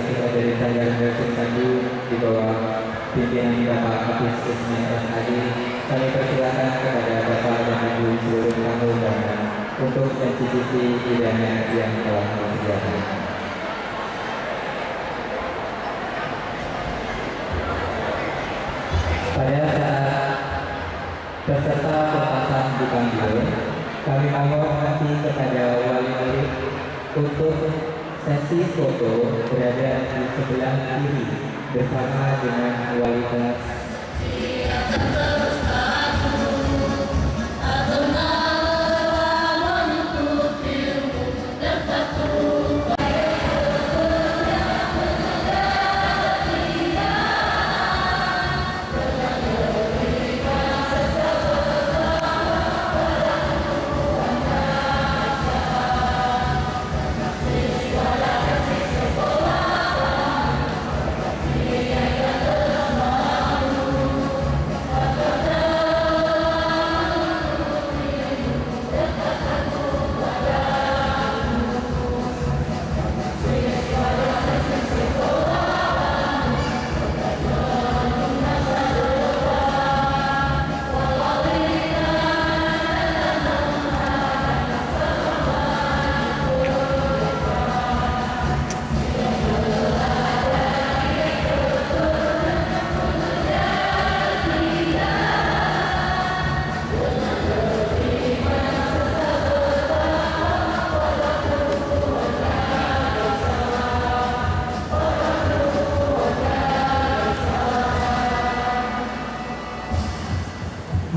dari Sanggar Nursing Pandu di bawah pimpinan Bapak Hafiz Ismail Rasadi, kami persilakan kepada Bapak dan Ibu seluruh tamu undangan untuk mencicipi hidangan yang telah disediakan. Pada saat peserta pelepasan dipanggil, kami mohon nanti kepada wali-wali untuk sesi foto berada di sebelah kiri bersama dengan wali kelas.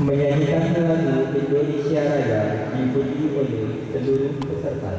Menyanyikan lagu Indonesia Raya diikuti oleh seluruh peserta.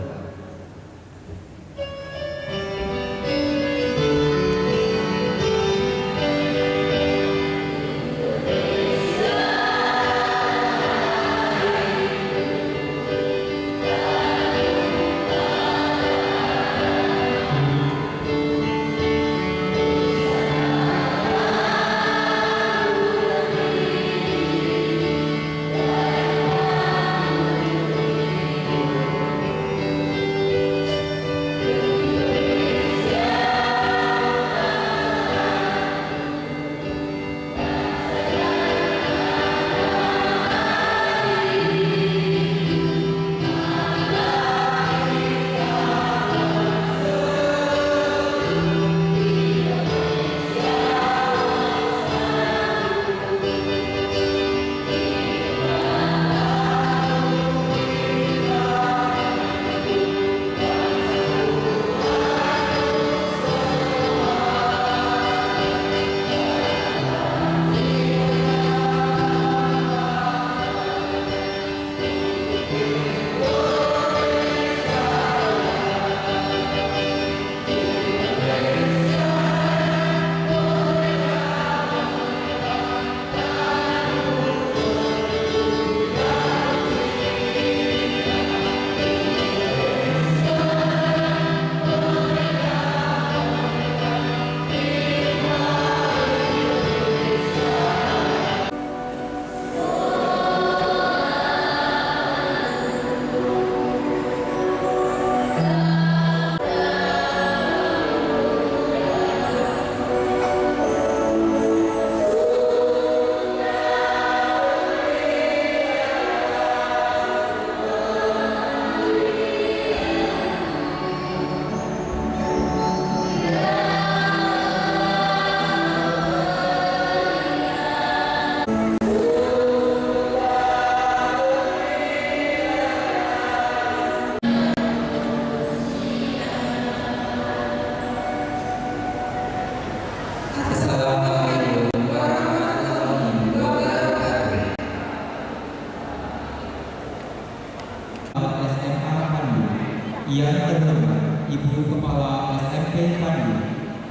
Yang terhormat Ibu Kepala SMP Pandu,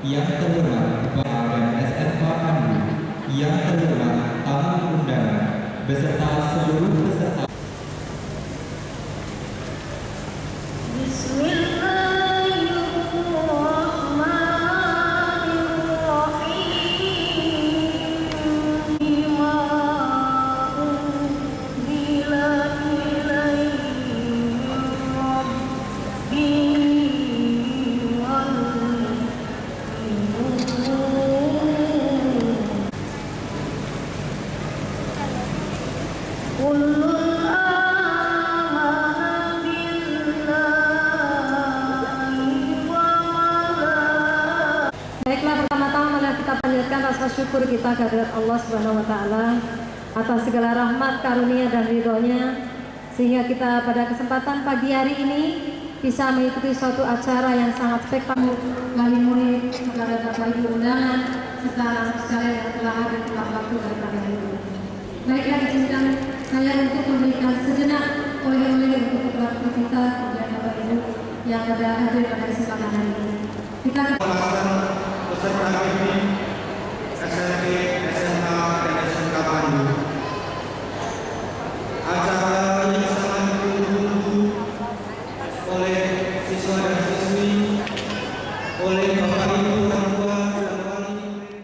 yang terhormat Bapak dan SMK Pandu, yang terhormat tamu undangan beserta seluruh peserta. Baiklah, pertama-tama mari kita panjatkan rasa syukur kita kehadirat Allah Subhanahu wa taala atas segala rahmat, karunia dan ridhonya, sehingga kita pada kesempatan pagi hari ini bisa mengikuti suatu acara yang sangat spektakuler. Wali murid, kepada Bapak Ibu undangan, serta anak sekalian yang telah hadir tepat waktu dari pagi hari ini. Baiklah, izinkan saya untuk memberikan sejenak oleh-oleh untuk keluarga kita, kemudian Bapak Ibu yang pada hadir pada kesempatan hari ini. Kita peserta pemimpin SMP, SMK, dan SMK Pandu. Acara yang sangat ditunggu oleh siswa dan siswi, oleh Bapak Ibu orang tua dan wali murid.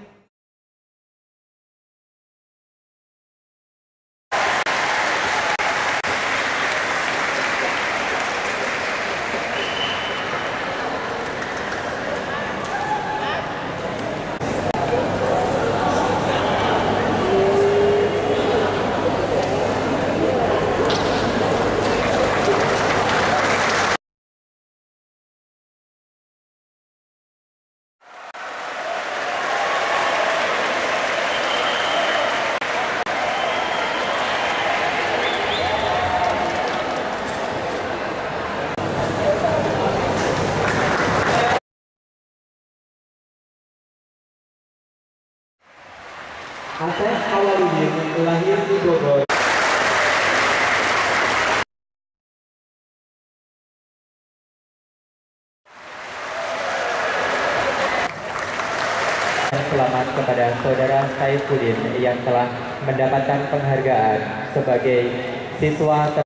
Asep Awaludin lahir di Bogor. Selamat kepada Saudara Saifuddin yang telah mendapatkan penghargaan sebagai siswa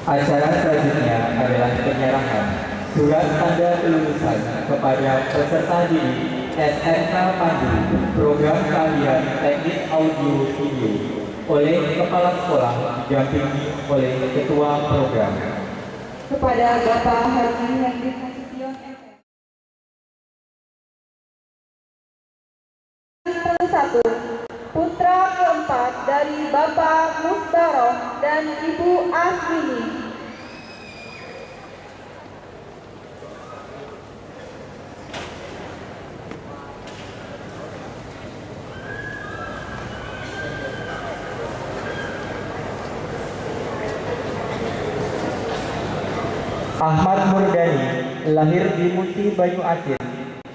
Acara selanjutnya adalah penyerahan surat tanda kelulusan kepada peserta didik SMK Pandu program keahlian teknik audio video oleh Kepala Sekolah didampingi oleh Ketua Program. Kepada Bapak Haji Hendrik Nasution MM. Putra keempat dari Bapak Musbaroh dan Ibu Aswini. Ahmad Murdani lahir di Musi Banyu Asin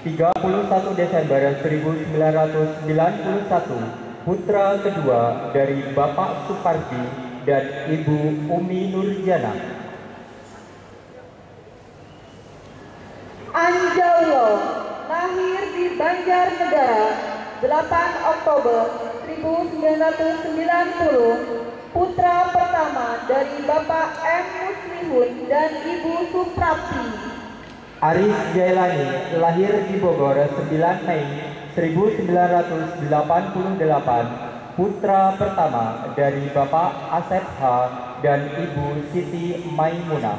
31 Desember 1991, putra kedua dari Bapak Supardi dan Ibu Umi Nurjana. Anjaulo lahir di Banjarnegara 8 Oktober 1990, putra pertama dari Bapak M. Muslihun dan Ibu Suprapti. Aris Jailani lahir di Bogor 9 Mei 1988, putra pertama dari Bapak Asep H. dan Ibu Siti Maimunah.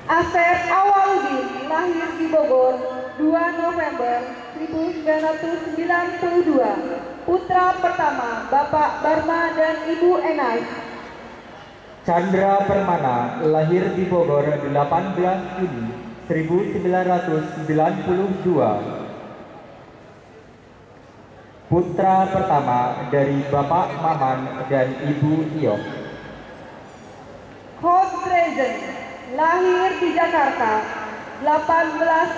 Asep Awaludin lahir di Bogor 2 November 1992, putra pertama Bapak Barma dan Ibu Enai. Chandra Permana lahir di Bogor 18 Juni 1992, putra pertama dari Bapak Maman dan Ibu Iyo. Host Rezen lahir di Jakarta 18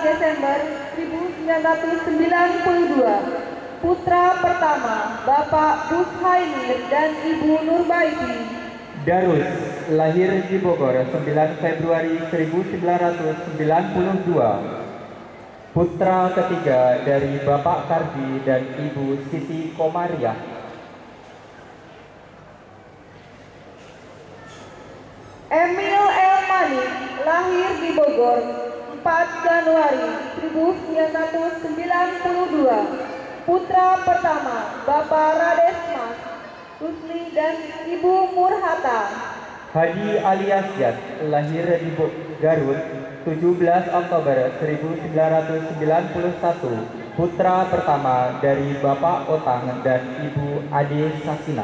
Desember 1992, putra pertama Bapak Bushaimir dan Ibu Nurbaiti. Darus lahir di Bogor 9 Februari 1992, putra ketiga dari Bapak Kardi dan Ibu Siti Komariah. Emil Elmani lahir di Bogor 4 Januari 1992, putra pertama Bapak Radesmas, Rusli dan Ibu Murhata. Hadi alias Yat lahir di Garut 17 Oktober 1991, putra pertama dari Bapak Otang dan Ibu Ade Sakina.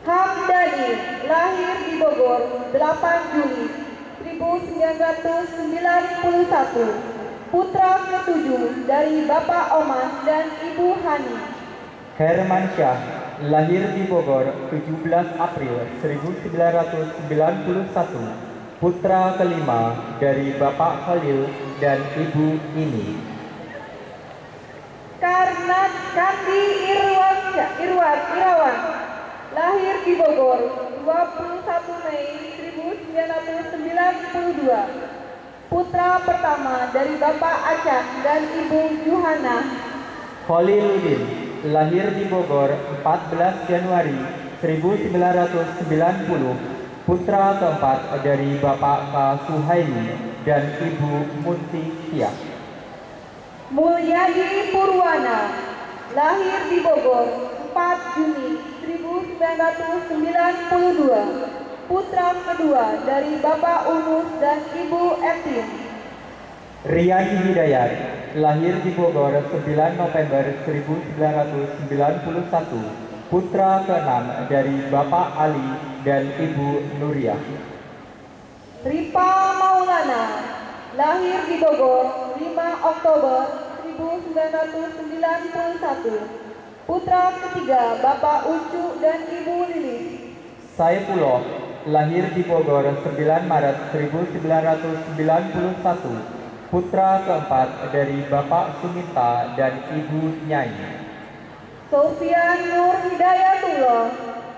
Hamdani lahir di Bogor 8 Juli 1991, putra ketujuh dari Bapak Oman dan Ibu Hani. Herman Syah lahir di Bogor 17 April 1991, putra kelima dari Bapak Khalil dan Ibu Ini. Karnat Kandi Irawan lahir di Bogor 21 Mei 1992, putra pertama dari Bapak Acak dan Ibu Juhana. Khaliludin lahir di Bogor 14 Januari 1990, putra keempat dari Bapak K. Suhaimi dan Ibu Munti Tiah. Mulyadi Purwana lahir di Bogor 4 Juni 1992, putra kedua dari Bapak Unus dan Ibu Etin. Rian Hidayat lahir di Bogor 9 November 1991, putra keenam dari Bapak Ali dan Ibu Nuriyah. Ripa Maulana lahir di Bogor 5 Oktober 1991, putra ketiga Bapak Ucu dan Ibu Lilis. Saifullah lahir di Bogor 9 Maret 1991, putra keempat dari Bapak Suminta dan Ibu Nyai. Sofian Nur Hidayatullah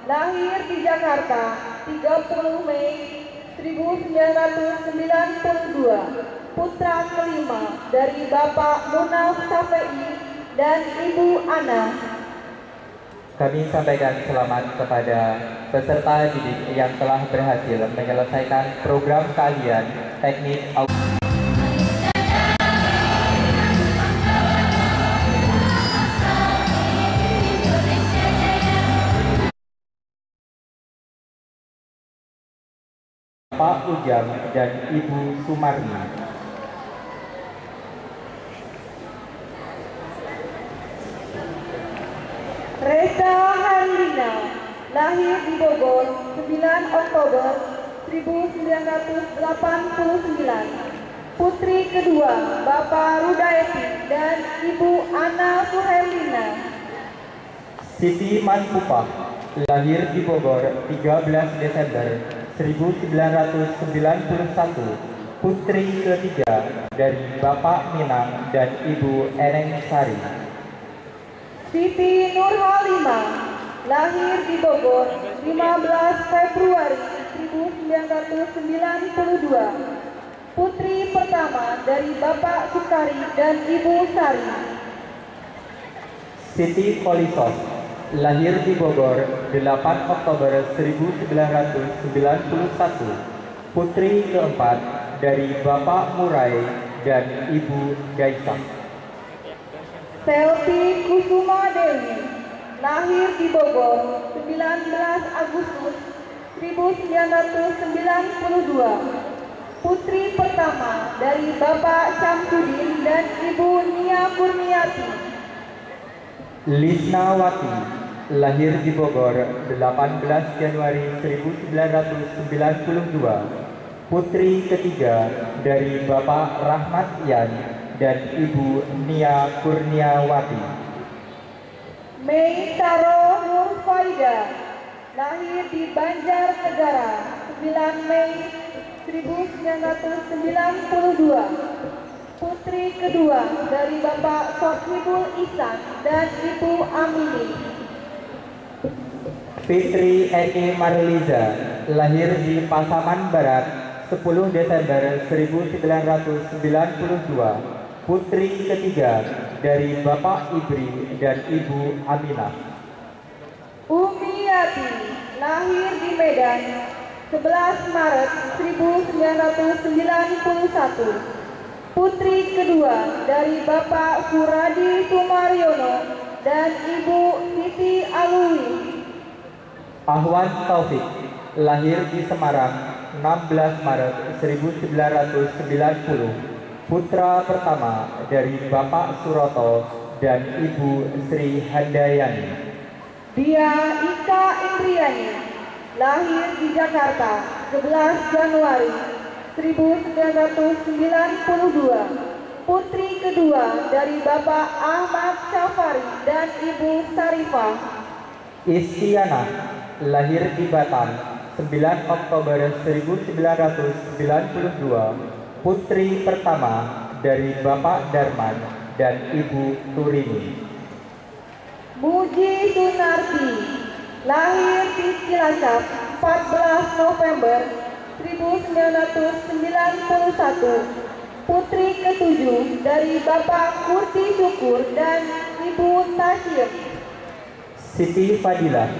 lahir di Jakarta 30 Mei 1992, putra kelima dari Bapak Munaf Safei dan Ibu Ana. Kami sampaikan selamat kepada peserta didik yang telah berhasil menyelesaikan program keahlian teknik audio. Pak Ujang dan Ibu Sumarni. Reza Handina lahir di Bogor 9 Oktober 1989, putri kedua Bapak Rudaeti dan Ibu Ana Suhelina. Siti Manpupah lahir di Bogor 13 Desember 1991, putri ketiga dari Bapak Minang dan Ibu Eneng Sari. Siti Nurhalimah lahir di Bogor 15 Februari 1992, putri pertama dari Bapak Sukari dan Ibu Sari. Siti Kolisos lahir di Bogor 8 Oktober 1991, putri keempat dari Bapak Murai dan Ibu Gaisah. Selvi Kusuma Dewi, lahir di Bogor, 19 Agustus 1992. Putri pertama dari Bapak Syamsuddin dan Ibu Nia Kurniati. Lisnawati, lahir di Bogor, 18 Januari 1992. Putri ketiga dari Bapak Rahmat Ian dan Ibu Nia Kurniawati. Mei Taro Nurfaida, lahir di Banjarnegara, 9 Mei 1992. Putri kedua dari Bapak Sohibul Ihsan dan Ibu Amini. Fitri Eni Marliza, lahir di Pasaman Barat, 10 Desember 1992. Putri ketiga dari Bapak Ibri dan Ibu Aminah. Umiyati, lahir di Medan, 11 Maret 1991. Putri kedua dari Bapak Suradi Sumaryono dan Ibu Siti Alwi. Ahwan Taufik, lahir di Semarang, 16 Maret 1990. Putra pertama dari Bapak Suroto dan Ibu Sri Handayani. Dia Ika Indriani, lahir di Jakarta, 11 Januari 1992. Putri kedua dari Bapak Ahmad Syafari dan Ibu Sarifah. Istiana, lahir di Batam, 9 Oktober 1992. Putri pertama dari Bapak Darman dan Ibu Turini. Muji Sunarti, lahir di Cilacap, 14 November 1991. Putri ketujuh dari Bapak Kurti Syukur dan Ibu Tasyir. Siti Fadilah,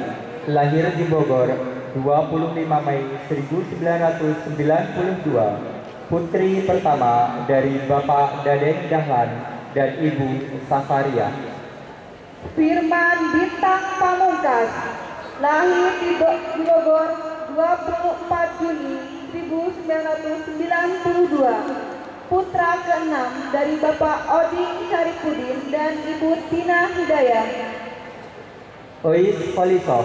lahir di Bogor, 25 Mei 1992. Putri pertama dari Bapak Dadeng Dahlan dan Ibu Safaria. Firman Bintang Pamungkas, lahir di Bogor, 24 Juni 1992. Putra keenam dari Bapak Oding Syarifudin dan Ibu Tina Hidayah. Ois Polisov,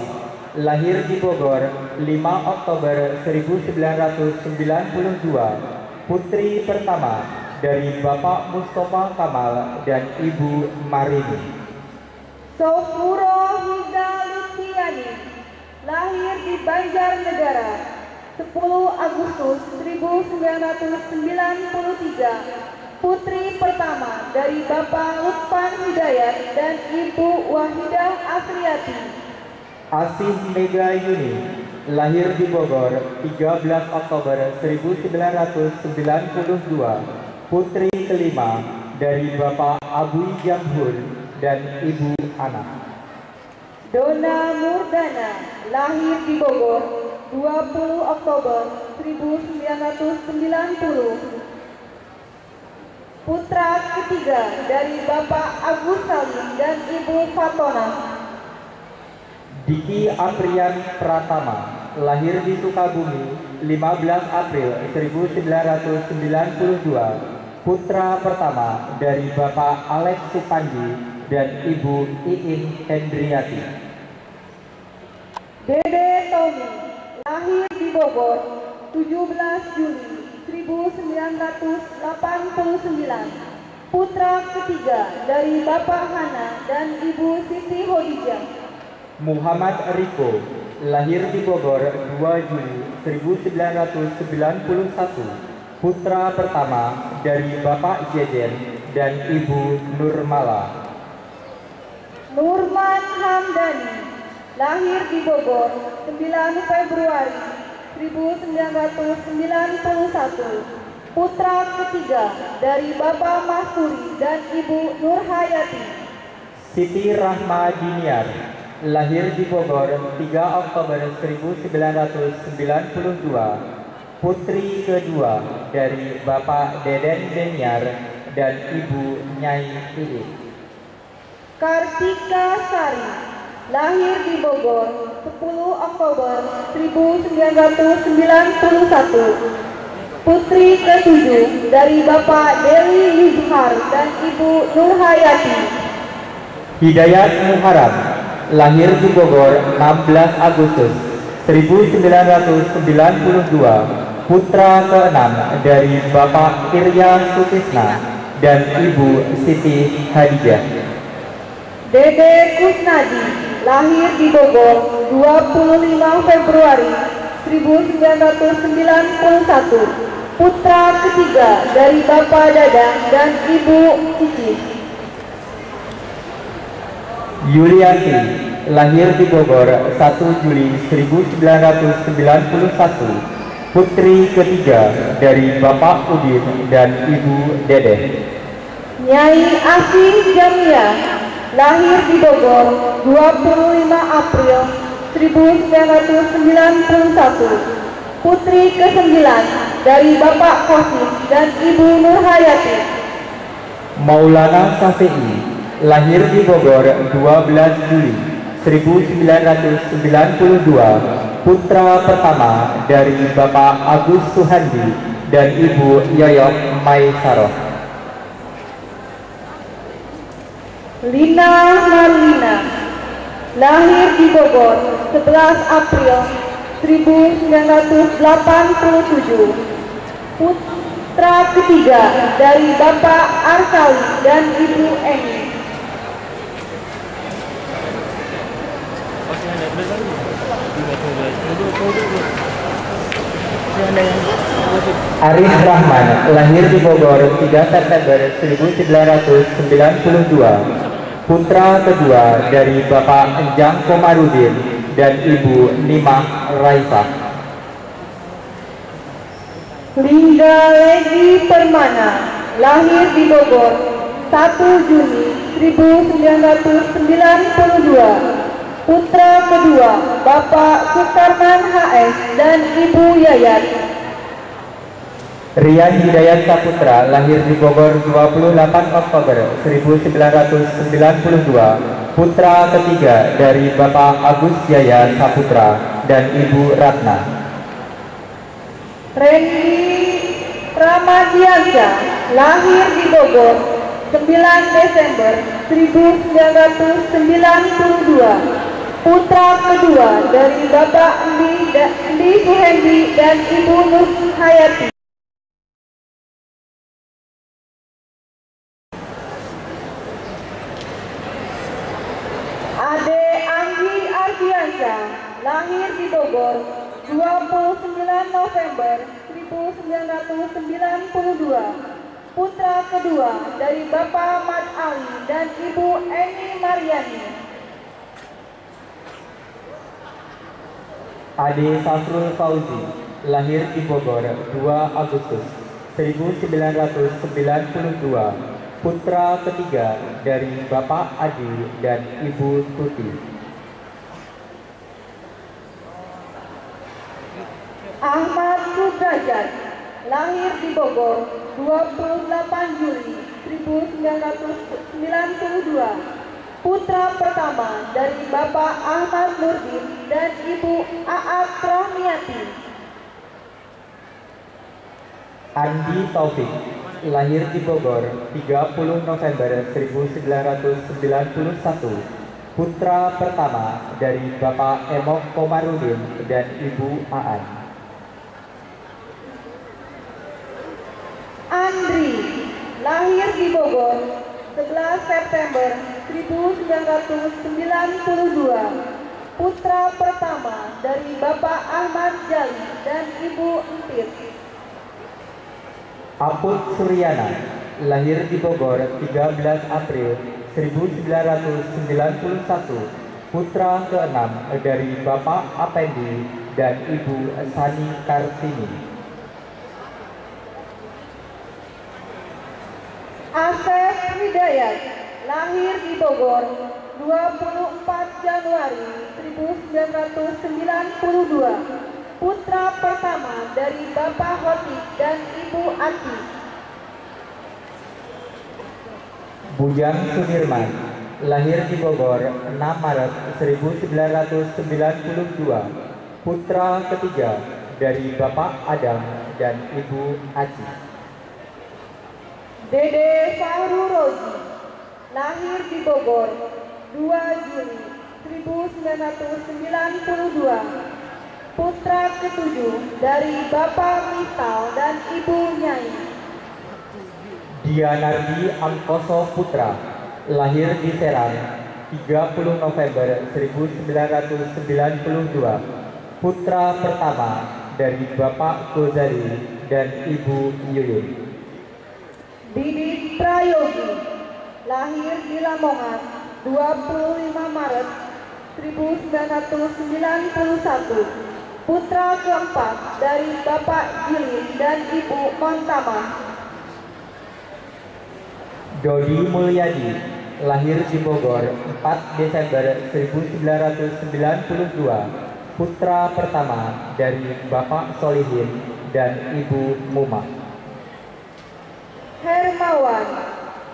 lahir di Bogor, 5 Oktober 1992. Putri pertama dari Bapak Mustafa Kamal dan Ibu Marini. Sofuro Hiza Luciani, lahir di Banjarnegara, 10 Agustus 1993. Putri pertama dari Bapak Lutfan Hidayat dan Ibu Wahidah Asriati. Asih Mega Yuni, lahir di Bogor, 13 Oktober 1992. Putri kelima dari Bapak Abu Jamhur dan Ibu Ana. Dona Murdana, lahir di Bogor, 20 Oktober 1990. Putra ketiga dari Bapak Agus Salim dan Ibu Fatona. Diki Aprian Pratama, lahir di Sukabumi, 15 April 1992. Putra pertama dari Bapak Alex Supandi dan Ibu Iin Hendriati. Dede Tommy, lahir di Bogor, 17 Juli 1989. Putra ketiga dari Bapak Hana dan Ibu Siti Hodijah. Muhammad Riko, lahir di Bogor, 2 Juli 1991. Putra pertama dari Bapak Jejen dan Ibu Nurmala. Nurman Hamdani, lahir di Bogor, 9 Februari 1991. Putra ketiga dari Bapak Masuri dan Ibu Nurhayati. Siti Rahma Diniar, lahir di Bogor, 3 Oktober 1992. Putri kedua dari Bapak Deden Deniar dan Ibu Nyai Iit. Kartika Sari, lahir di Bogor, 10 Oktober 1991. Putri ketujuh dari Bapak Deli Yuzhar dan Ibu Nurhayati. Hidayat Muharram, lahir di Bogor 16 Agustus 1992, putra keenam dari Bapak Irya Sutisna dan Ibu Siti Hadijah. Dede Kusnadi, lahir di Bogor 25 Februari 1991, putra ketiga dari Bapak Dadang dan Ibu Cici. Yulianti, lahir di Bogor 1 Juli 1991, putri ketiga dari Bapak Udin dan Ibu Dede. Nyai Asih Jamia, lahir di Bogor 25 April 1991, putri ke-9 dari Bapak Kosim dan Ibu Nurhayati. Maulana Syafi'i, lahir di Bogor 12 Juli 1992, putra pertama dari Bapak Agus Suhandi dan Ibu Yoyok Maisaroh. Lina Marlina, lahir di Bogor 11 April 1987, putra ketiga dari Bapak Arsali dan Ibu Eni. Arif Rahman, lahir di Bogor 3 September 1992, putra kedua dari Bapak Enjang Komarudin dan Ibu Nimah Raifah. Linda Legi Permana, lahir di Bogor 1 Juni 1992, putra kedua Bapak Sukarman HS dan Ibu Yayat. Rian Hidayat Saputra, lahir di Bogor 28 Oktober 1992, putra ketiga dari Bapak Agus Jaya Saputra dan Ibu Ratna. Randy Ramadiansyah, lahir di Bogor 9 Desember 1992, putra kedua dari Bapak Endi Suhendi dan Ibu Nur Hayati. Ade Anggi Ardiansyah, lahir di Bogor 29 November 1992, putra kedua dari Bapak Mat Ali dan Ibu Eni Mariani. Ade Safrul Fauzi, lahir di Bogor 2 Agustus 1992, putra ketiga dari Bapak Adi dan Ibu Tuti. Ahmad Sudrajat, lahir di Bogor 28 Juli 1992, putra pertama dari Bapak Ahmad Nurdin dan Ibu Aat Rahmiati. Andi Taufik, lahir di Bogor 30 November 1991, putra pertama dari Bapak Emok Komarudin dan Ibu Aan. Andri, lahir di Bogor 11 September 1992, putra pertama dari Bapak Ahmad Jali dan Ibu Entit. Aput Suryana, lahir di Bogor 13 April 1991, putra keenam dari Bapak Apendi dan Ibu Sani Kartini. Asep Hidayat, lahir di Bogor 24 Januari 1992, putra pertama dari Bapak Hotib dan Ibu Ati. Bujang Sudirman, lahir di Bogor 6 Maret 1992, putra ketiga dari Bapak Adam dan Ibu Aci. Dede Fahru Rozi, lahir di Bogor 2 Juli 1992, putra ketujuh dari Bapak Misal dan Ibu Nyai. Dianardi Angkoso Putra, lahir di Serang 30 November 1992, putra pertama dari Bapak Gozali dan Ibu Yuyun. Didit Prayogi, lahir di Lamongan 25 Maret 1991, putra keempat dari Bapak Jilin dan Ibu Montama. Dodi Mulyadi, lahir di Bogor 4 Desember 1992, putra pertama dari Bapak Solihin dan Ibu Muma. Hermawan,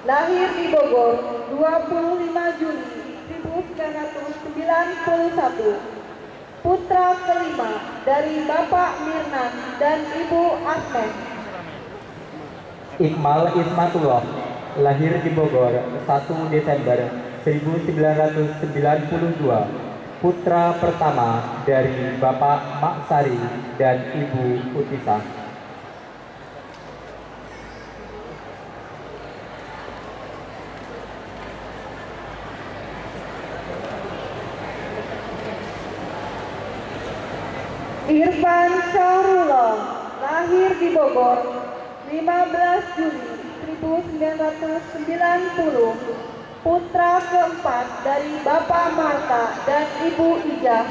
lahir di Bogor 25 Juni 1991, putra kelima dari Bapak Mirnan dan Ibu Asmen. Iqmal Ismatullah, lahir di Bogor 1 Desember 1992, putra pertama dari Bapak Maksari dan Ibu Utisa. Irfan Syahrullah, lahir di Bogor 15 Juli 1990, putra keempat dari Bapak Marta dan Ibu Ijah.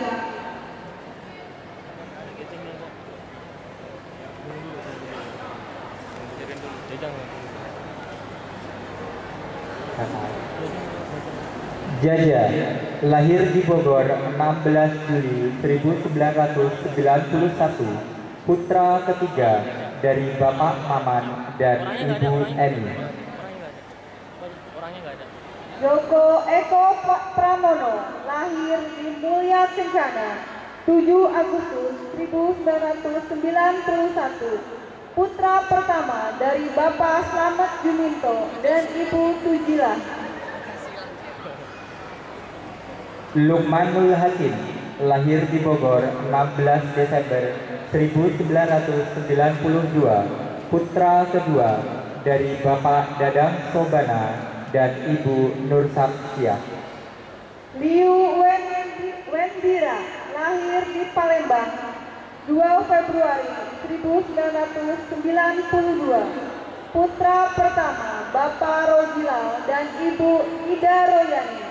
Jaja, lahir di Bogor 16 Juli 1991, putra ketiga dari Bapak Maman dan Ibu Eni. Joko Eko Pramono, lahir di Mulya Kencana 7 Agustus 1991, putra pertama dari Bapak Slamet Juminto dan Ibu Tujilah. Lukmanul Hakim, lahir di Bogor 16 Desember 1992, putra kedua dari Bapak Dadang Sobana dan Ibu Nur Samsiah. Liu Wendira, lahir di Palembang 2 Februari 1992, putra pertama Bapak Rojilal dan Ibu Ida Royani.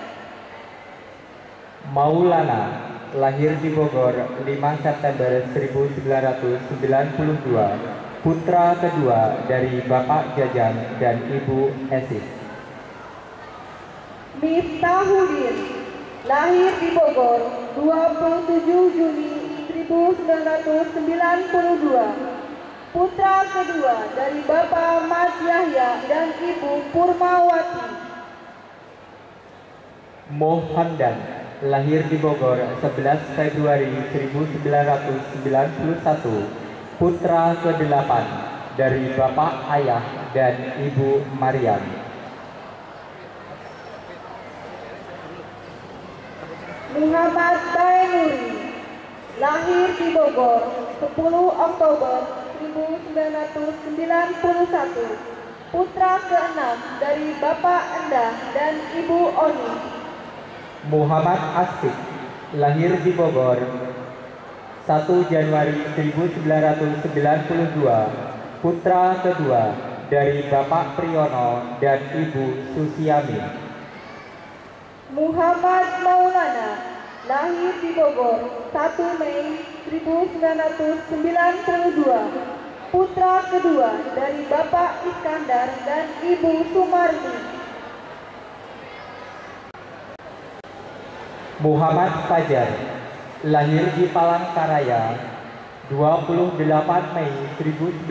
Maulana, lahir di Bogor 5 September 1992, putra kedua dari Bapak Jajang dan Ibu Esis. Miftahudin, lahir di Bogor 27 Juni 1992, putra kedua dari Bapak Mas Yahya dan Ibu Purmawati. Mohandan, lahir di Bogor 11 Februari 1991, putra ke-8 dari Bapak Ayah dan Ibu Mariam. Muhammad Baenuri, lahir di Bogor 10 Oktober 1991, putra ke-6 dari Bapak Endah dan Ibu Oni. Muhammad Asfiq, lahir di Bogor 1 Januari 1992, putra kedua dari Bapak Priyono dan Ibu Susiami. Muhammad Maulana, lahir di Bogor 1 Mei 1992, putra kedua dari Bapak Iskandar dan Ibu Sumarni. Muhammad Fajar, lahir di Palangkaraya 28 Mei 1992,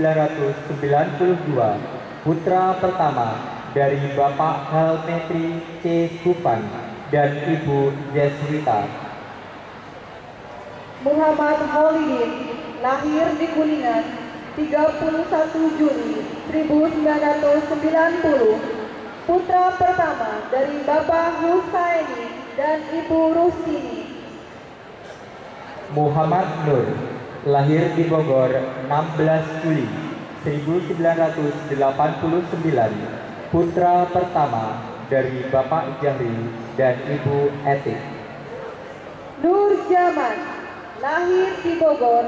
putra pertama dari Bapak Helmetri C. Gufan dan Ibu Jeswita. Muhammad Holidin, lahir di Kuningan 31 Juni 1990, putra pertama dari Bapak Husaini dan Ibu Rustini. Muhammad Nur, lahir di Bogor 16 Juli 1989, putra pertama dari Bapak Jahri dan Ibu Etik. Nur Jaman, lahir di Bogor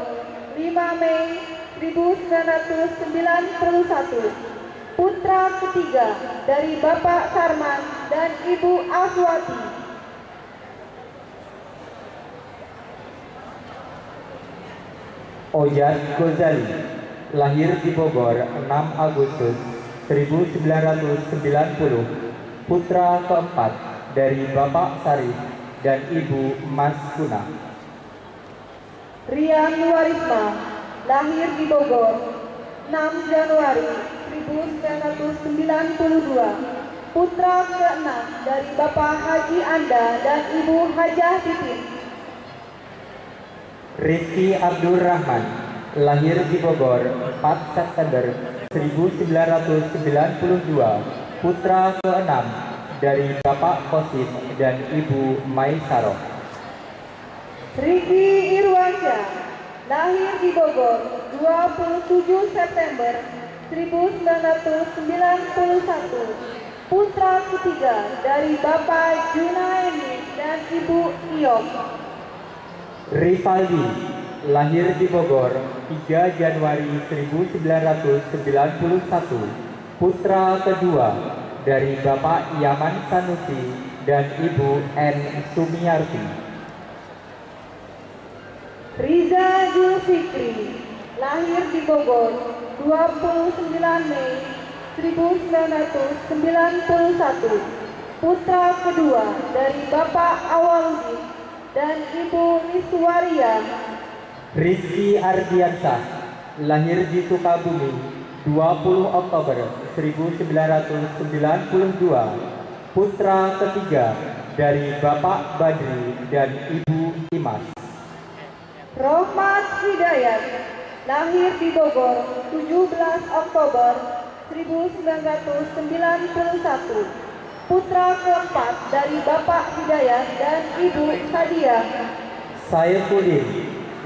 5 Mei 1991, putra ketiga dari Bapak Sarman dan Ibu Aswati. Ojat Gozali, lahir di Bogor 6 Agustus 1990, putra keempat dari Bapak Sarif dan Ibu Mas Kuna. Rian Warisma, lahir di Bogor 6 Januari 1992, putra keenam dari Bapak Haji Anda dan Ibu Hajah Titin. Rizky Abdurrahman, lahir di Bogor 4 September 1992, putra keenam dari Bapak Kosim dan Ibu Maisaroh. Riki Irwansyah, lahir di Bogor 27 September 1991, putra ketiga dari Bapak Junaidi dan Ibu Iok. Rivaldi, lahir di Bogor 3 Januari 1991, putra kedua dari Bapak Yaman Sanusi dan Ibu N. Sumiarti. Riza Julfikri, lahir di Bogor 29 Mei 1991, putra kedua dari Bapak Awaludin dan Ibu Niswaria. Rizky Ardiansah, lahir di Sukabumi 20 Oktober 1992, putra ketiga dari Bapak Badri dan Ibu Imas. Rohmat Hidayat, lahir di Bogor 17 Oktober 1991, putra keempat dari Bapak Hidayat dan Ibu Sadia. Saifuddin,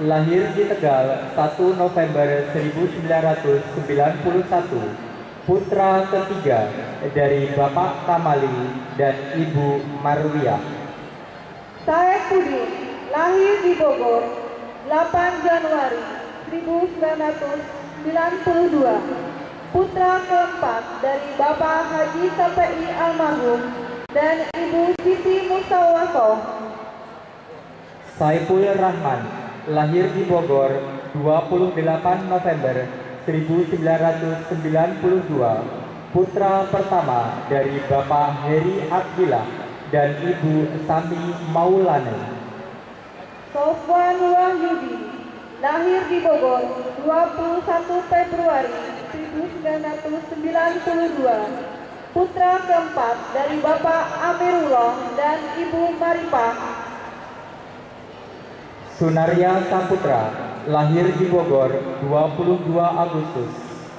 lahir di Tegal 1 November 1991, putra ketiga dari Bapak Kamali dan Ibu Marwiyah. Saifuddin, lahir di Bogor 8 Januari 1992, putra keempat dari Bapak Haji KPI almarhum dan Ibu Siti Musawasoh. Saiful Rahman, lahir di Bogor 28 November 1992, putra pertama dari Bapak Heri Abdillah dan Ibu Sami Maulane. Sofwan Wahyudi, lahir di Bogor 21 Februari 1992, putra keempat dari Bapak Amirullah dan Ibu Maripah. Sunaria Saputra, lahir di Bogor 22 Agustus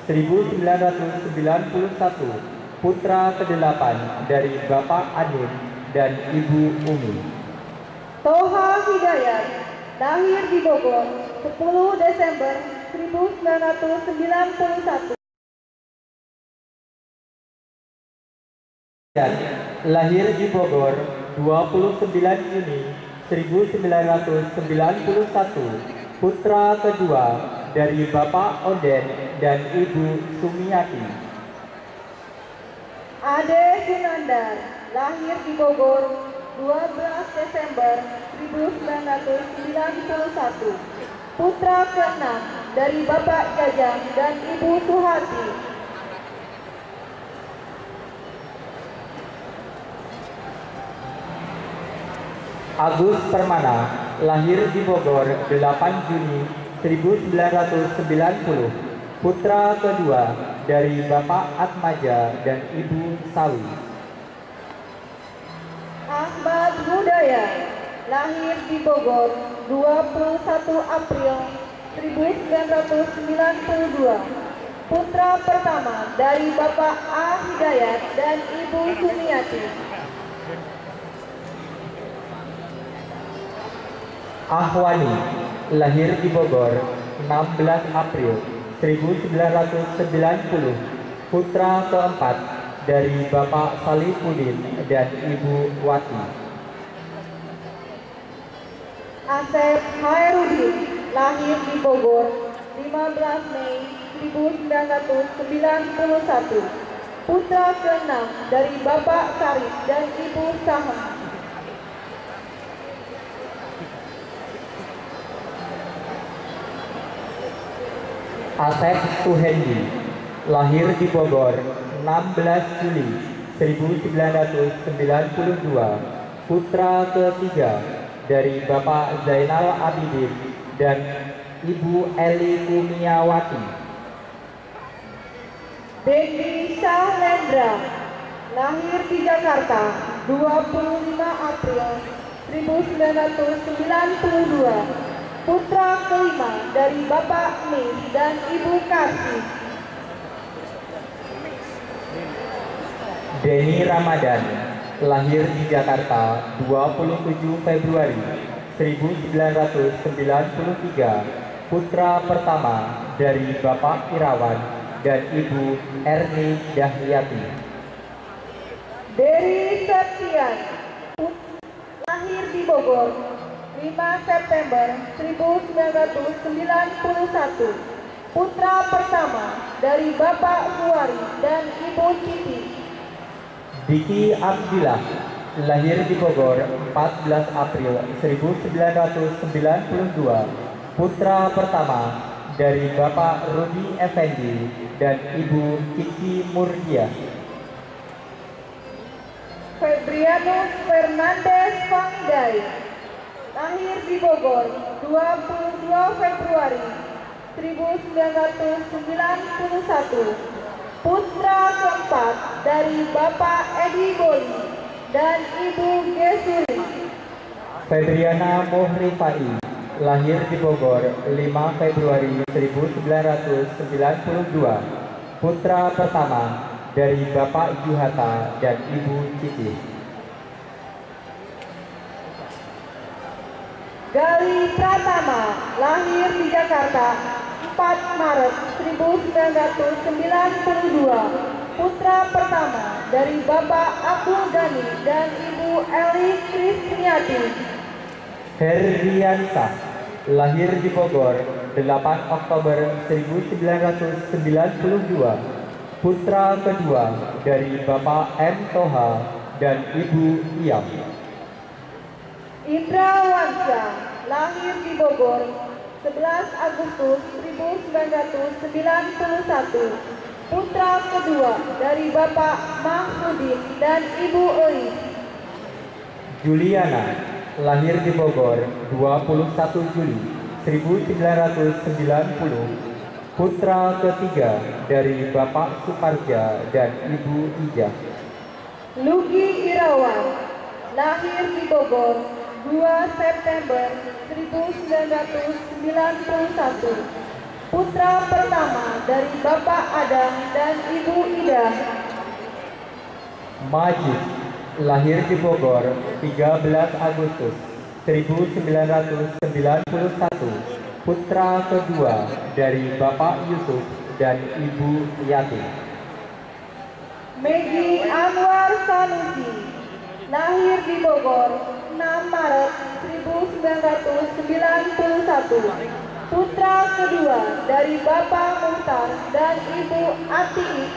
1991, putra ke-8 dari Bapak Anin dan Ibu Umi. Toha Hidayat, lahir di Bogor 10 Desember 1991. Dan lahir di Bogor 29 Juni 1991, putra kedua dari Bapak Oden dan Ibu Sumiati. Ade Sunandar, lahir di Bogor 12 Desember 1991, putra ke-6 dari Bapak Jajang dan Ibu Suhati. Agus Permana, lahir di Bogor 8 Juni 1990, putra kedua dari Bapak Atmaja dan Ibu Sawi. Ahmad Hudayat, lahir di Bogor 21 April 1992, putra pertama dari Bapak A. Hidayat dan Ibu Sumiati. Ahwani, lahir di Bogor 16 April 1990, putra keempat dari Bapak Salihuddin dan Ibu Wati. Asep Hairudin, lahir di Bogor 15 Mei 1991, putra keenam dari Bapak Sarif dan Ibu Sahem. Asep Suhendi, lahir di Bogor 16 Juli 1992, putra ketiga dari Bapak Zainal Abidin dan Ibu Eli Kumiawati. Dendi Syahlendra, lahir di Jakarta 25 April 1992, putra kelima dari Bapak Mis dan Ibu Kasih. Denny Ramadan, lahir di Jakarta 27 Februari 1993, putra pertama dari Bapak Irawan dan Ibu Erni Dahyati. Dery Septian, lahir di Bogor 5 September 1991, putra pertama dari Bapak Suwari dan Ibu Titi. Diki Abdillah, lahir di Bogor 14 April 1992, putra pertama dari Bapak Rudi Effendi dan Ibu Kiki Murdia. Febrianus Fernandez Fangdai, lahir di Bogor 22 Februari 1991, putra keempat dari Bapak Edi Boli dan Ibu Gesuri. Febriana Mohrifai, lahir di Bogor 5 Februari 1992, putra pertama dari Bapak Juhata dan Ibu Cici. Gali Pratama, lahir di Jakarta 4 Maret 1992, putra pertama dari Bapak Abdul Ghani dan Ibu Eli Krisniati. Herdiansah, lahir di Bogor 8 Oktober 1992, putra kedua dari Bapak M. Toha dan Ibu Iyam. Indra Wansyah, lahir di Bogor 11 Agustus 1991, putra kedua dari Bapak Mahmudin dan Ibu Elis. Juliana, lahir di Bogor 21 Juli 1990, putra ketiga dari Bapak Suparja dan Ibu Ijah. Lugi Irawan, lahir di Bogor 2 September 1991, putra pertama dari Bapak Adam dan Ibu Ida. Majid, lahir di Bogor 13 Agustus 1991, putra kedua dari Bapak Yusuf dan Ibu Yati. Megi Anwar Sanusi, lahir di Bogor 6 Maret 1991, putra kedua dari Bapak Muhtar dan Ibu Atiki.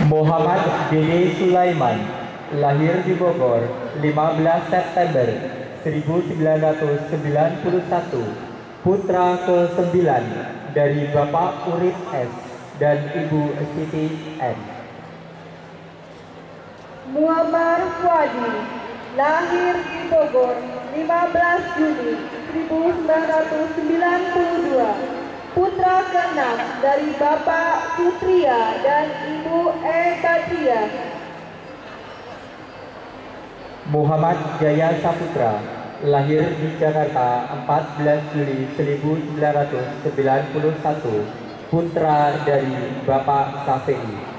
Muhammad Dini Sulaiman, lahir di Bogor 15 September 1991, putra ke-9 dari Bapak Urip S dan Ibu Siti N. Muammar Fuadi, lahir di Bogor 15 Juni 1992, putra ke-6 dari Bapak Sutria dan Ibu Badriah. Muhammad Jaya Saputra, lahir di Jakarta 14 Juli 1991, putra dari Bapak Safi'i.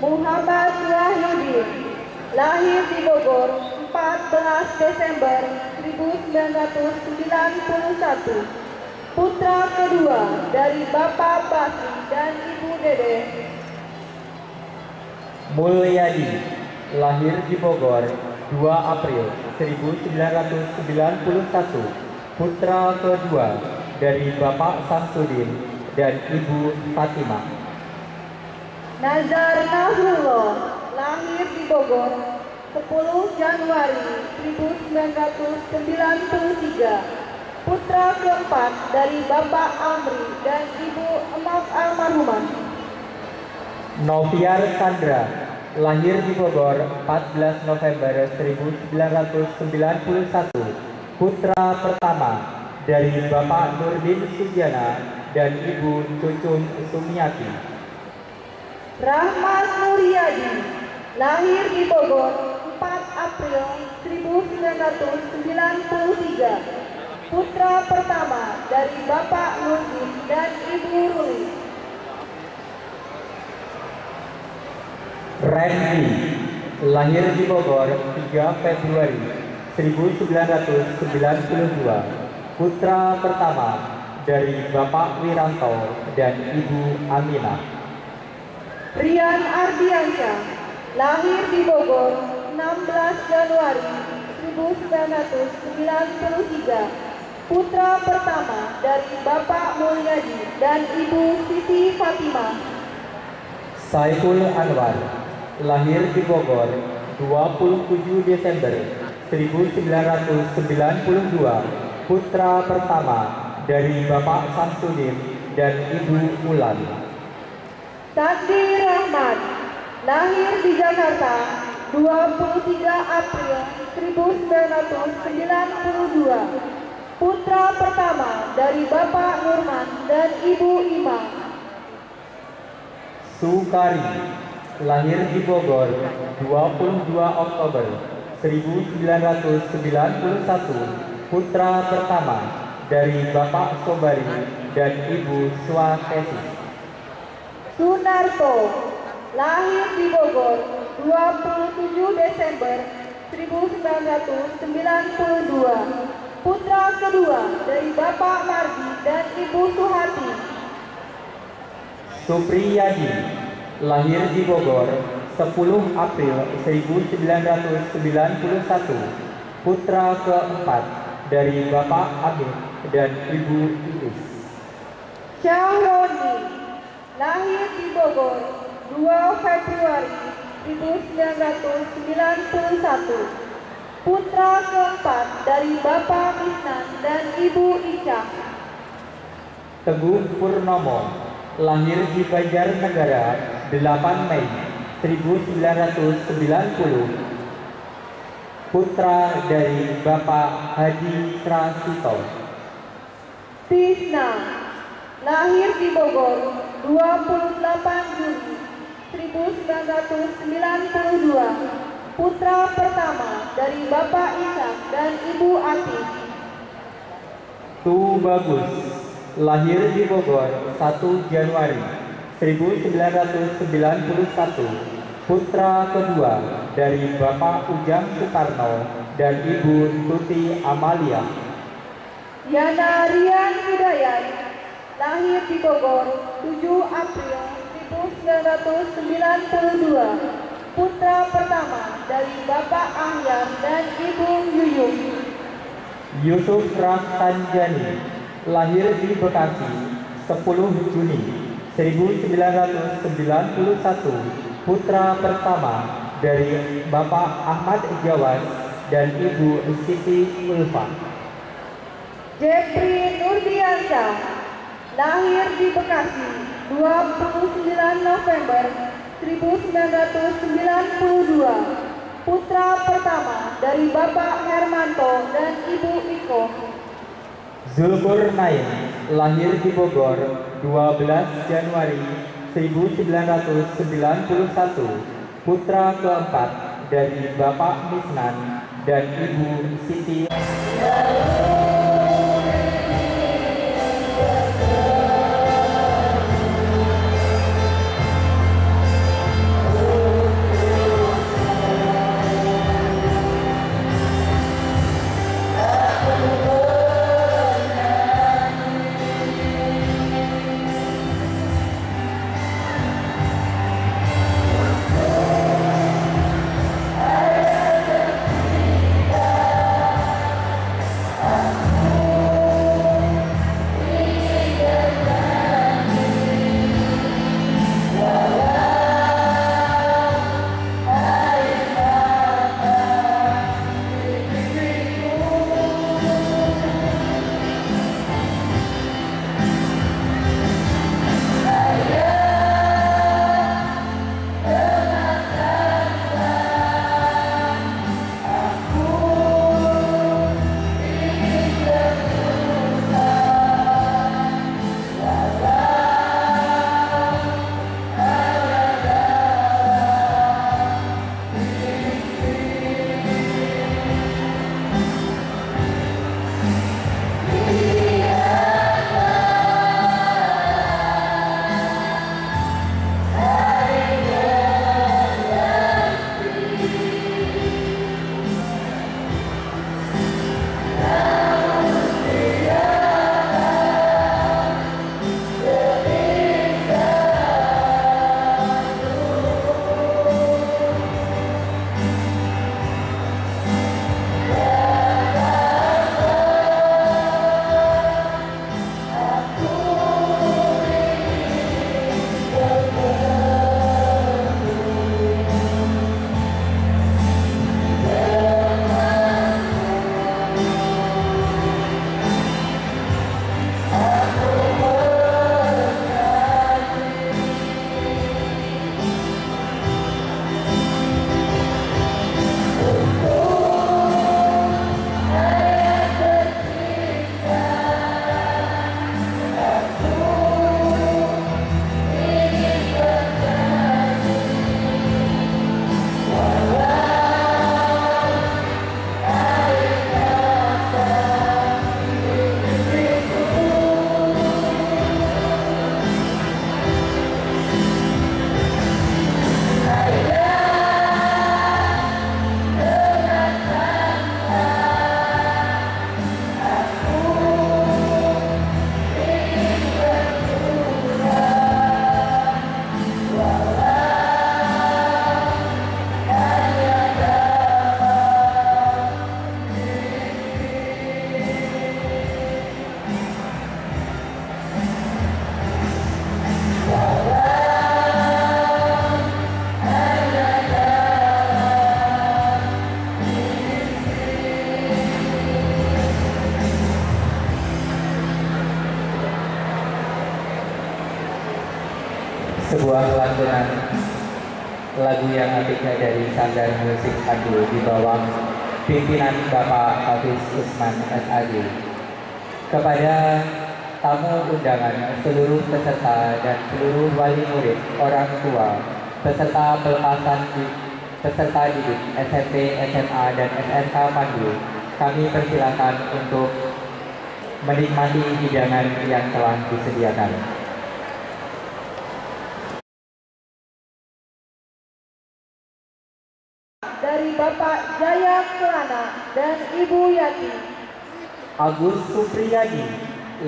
Muhammad Wahyudin, lahir di Bogor 14 Desember 1991, putra kedua dari Bapak Basri dan Ibu Dede. Mulyadi, lahir di Bogor 2 April 1991, putra kedua dari Bapak Samsudin dan Ibu Fatimah. Nazar Nasrullah, lahir di Bogor 10 Januari 1993, putra keempat dari Bapak Amri dan Ibu Emak almarhumah. Noviar Sandra, lahir di Bogor 14 November 1991, putra pertama dari Bapak Nurdin Sugiana dan Ibu Cucum Sumiati. Rahmat Nuryadi, lahir di Bogor 4 April 1993, putra pertama dari Bapak Nurdin dan Ibu Ruli. Randy, lahir di Bogor 3 Februari 1992, putra pertama dari Bapak Wiranto dan Ibu Aminah. Rian Ardiansyah, lahir di Bogor 16 Januari 1993, putra pertama dari Bapak Mulyadi dan Ibu Siti Fatimah. Saiful Anwar, lahir di Bogor 27 Desember 1992, putra pertama dari Bapak Samsudin dan Ibu Ulan. Sandi Rahmat, lahir di Jakarta 23 April 1992, putra pertama dari Bapak Nurman dan Ibu Imam. Sukari, lahir di Bogor 22 Oktober 1991, putra pertama dari Bapak Sobari dan Ibu Swakesi. Sunarto, lahir di Bogor 27 Desember 1992, putra kedua dari Bapak Mardi dan Ibu Suhati. Supriyadi, lahir di Bogor 10 April 1991, putra keempat dari Bapak Amin dan Ibu Iis. Syahroni, lahir di Bogor 2 Februari 1991, putra keempat dari Bapak Misnan dan Ibu Ica. Teguh Purnomo, lahir di Banjarnegara 8 Mei 1990, putra dari Bapak Hadi Trasito. Tisna, lahir di Bogor 28 Juni 1992, putra pertama dari Bapak Ishak dan Ibu Ati. Tu Bagus, lahir di Bogor 1 Januari 1991, putra kedua dari Bapak Ujang Soekarno dan Ibu Tuti Amalia. Yana Rian Hidayat, lahir di Bogor 7 April 1992, putra pertama dari Bapak Ahyar dan Ibu Yuyung. Yusuf Rahsanjani, lahir di Bekasi 10 Juni 1991, putra pertama dari Bapak Ahmad Jawas dan Ibu Siti Ulfa. Jeffrey Nurdiansyah, lahir di Bekasi 29 November 1992, putra pertama dari Bapak Hermanto dan Ibu Iko. Zulkifli, lahir di Bogor 12 Januari 1991, putra keempat dari Bapak Misnan dan Ibu Siti. Sebuah lantunan lagu yang apiknya dari Sanggar Musik Pandu di bawah pimpinan Bapak Hafiz Usman SAG. Kepada tamu undangan, seluruh peserta dan seluruh wali murid, orang tua, peserta peserta didik SMP, SMA, dan SMK Pandu, kami persilakan untuk menikmati hidangan yang telah disediakan. Dari Bapak Jaya Kelana dan Ibu Yati. Agus Supriyadi,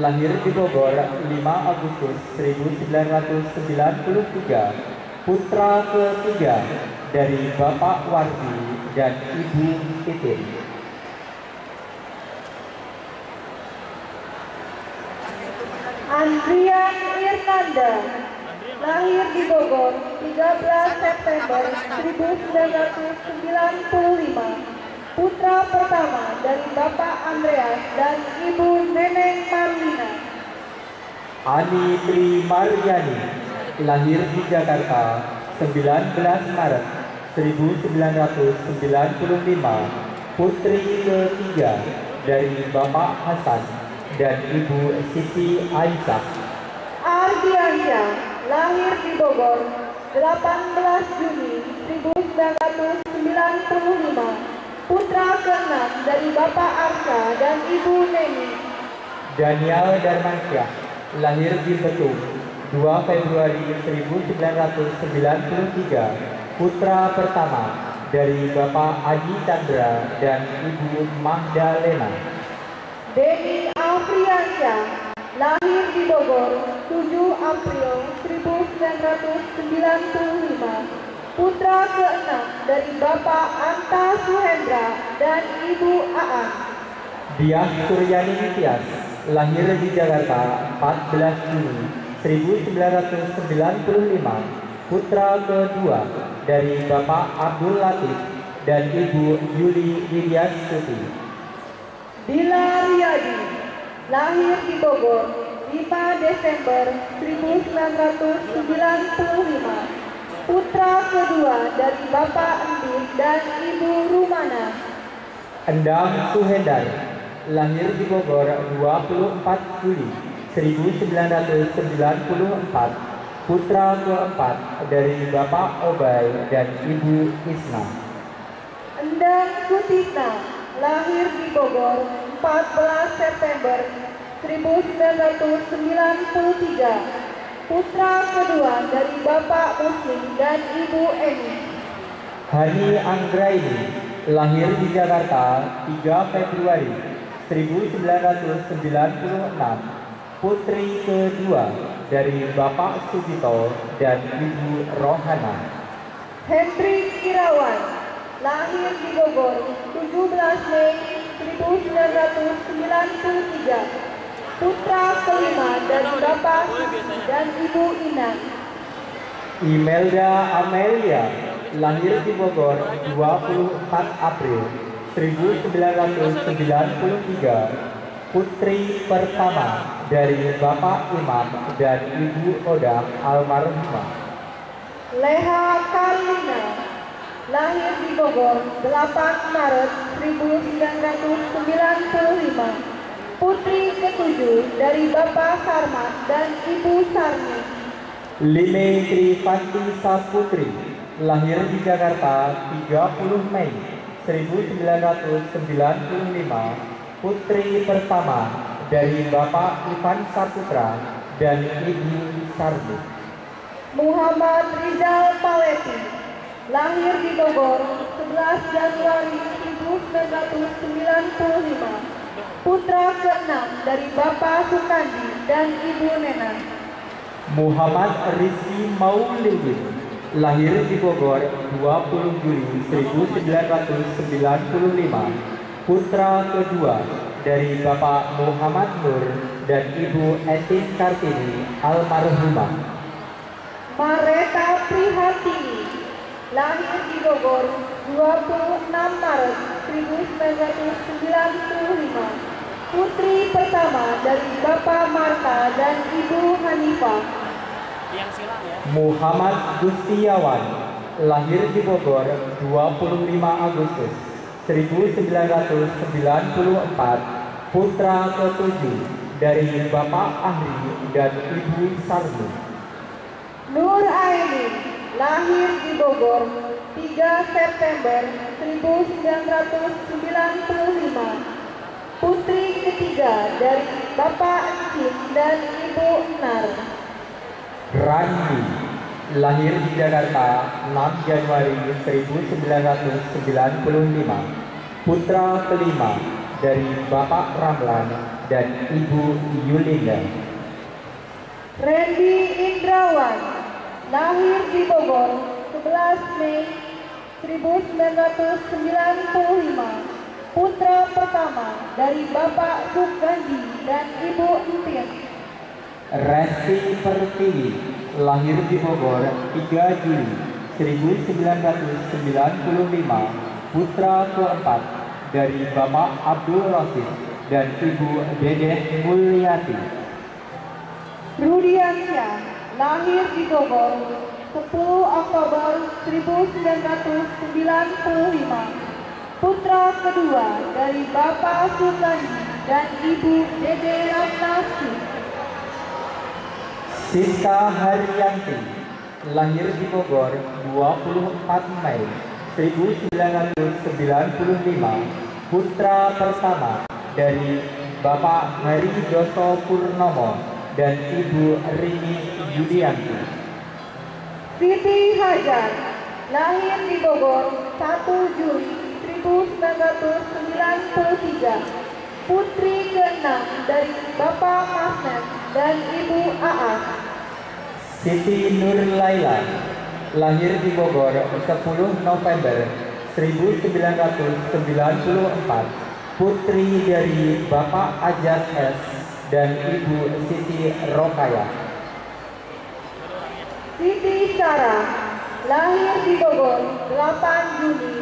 lahir di Bogor 5 Agustus 1993, putra ketiga dari Bapak Wardi dan Ibu Titin. Andrian Irnanda, lahir di Bogor 13 September 1995, Putra pertama dari Bapak Andreas dan Ibu Neneng Marlina. Ani Tri Maryani, lahir di Jakarta 19 Maret 1995, putri ketiga dari Bapak Hasan dan Ibu Siti Aisyah. Ardiansyah, lahir di Bogor 18 Juni 1995, putra keenam dari Bapak Arsha dan Ibu Neni. Daniel Darmansyah, lahir di Betung 2 Februari 1993, putra pertama dari Bapak Adi Chandra dan Ibu Magdalena. Denny Afriansyah, lahir di Bogor 7 April 1995, putra keenam dari Bapak Anta Suhendra dan Ibu Aan. Diah Suryani Nitias, lahir di Jakarta 14 Juni 1995, putra kedua dari Bapak Abdul Latif dan Ibu Yuli Widyastuti. Dila Riyadi, lahir di Bogor 5 Desember 1995, putra kedua dari Bapak Endit dan Ibu Rumana. Endang Suhendar, lahir di Bogor 24 Juli 1994, putra keempat dari Bapak Obay dan Ibu Isna. Endang Sutisna, lahir di Bogor 14 September 1993, putra kedua dari Bapak Muslim dan Ibu Eni. Hani Anggraini, lahir di Jakarta 3 Februari 1996, putri kedua dari Bapak Sugito dan Ibu Rohana. Hendrik Irawan, lahir di Bogor 17 Mei 1993, putra kelima dari Bapak Suci dan Ibu Ina. Imelda Amelia, lahir di Bogor 24 April 1993, putri pertama dari Bapak Imam dan Ibu Oda almarhumah. Leha Karlina, lahir di Bogor 8 Maret 1995, putri ketujuh dari Bapak Sarmat dan Ibu Sarni. Lime Trifanti Saputri, lahir di Jakarta 30 Mei 1995, putri pertama dari Bapak Ivan Saputra dan Ibu Sardi. Muhammad Rizal Palepi, lahir di Bogor 11 Januari 1995, putra keenam dari Bapak Sukandi dan Ibu Nena. Muhammad Rizky Maulidin, lahir di Bogor 20 Juli 1995, putra kedua dari Bapak Muhammad Nur dan Ibu Etin Kartini almarhumah. Mareta Prihatini, lahir di Bogor 26 Maret 1995, putri pertama dari Bapak Marta dan Ibu Hanifah. Muhammad Gustiawan, lahir di Bogor 25 Agustus 1994, putra ketujuh dari Bapak Ahri dan Ibu Sarni. Nur Aini, lahir di Bogor 3 September 1995, putri ketiga dari Bapak Encik dan Ibu Nar. Randi, lahir di Jakarta 6 Januari 1995, putra kelima dari Bapak Ramlan dan Ibu Yulinda. Randy Indrawan, lahir di Bogor 11 Mei 1995, putra pertama dari Bapak Sukandi dan Ibu Entin. Resti Pertiwi, lahir di Bogor 3 Juli 1995, putra keempat dari Bapak Abdul Rosid dan Ibu Dedeh Mulyati. Rudiansyah, lahir di Bogor, 10 Oktober 1995, putra kedua dari Bapak Sukandi dan Ibu Dede Ratnasih. Sinta Haryanti, lahir di Bogor 24 Mei 1995, putra pertama dari Bapak Hari Doso Purnomo dan Ibu Rini Yudianti. Siti Hajar, lahir di Bogor 1 Juli 1993, putri ke-6 dari Bapak Masnen dan Ibu Aas. Siti Nur Laila, lahir di Bogor 10 November 1994, putri dari Bapak Ajat S dan Ibu Siti Rokaya. Siti Sarah, lahir di Bogor 8 Juni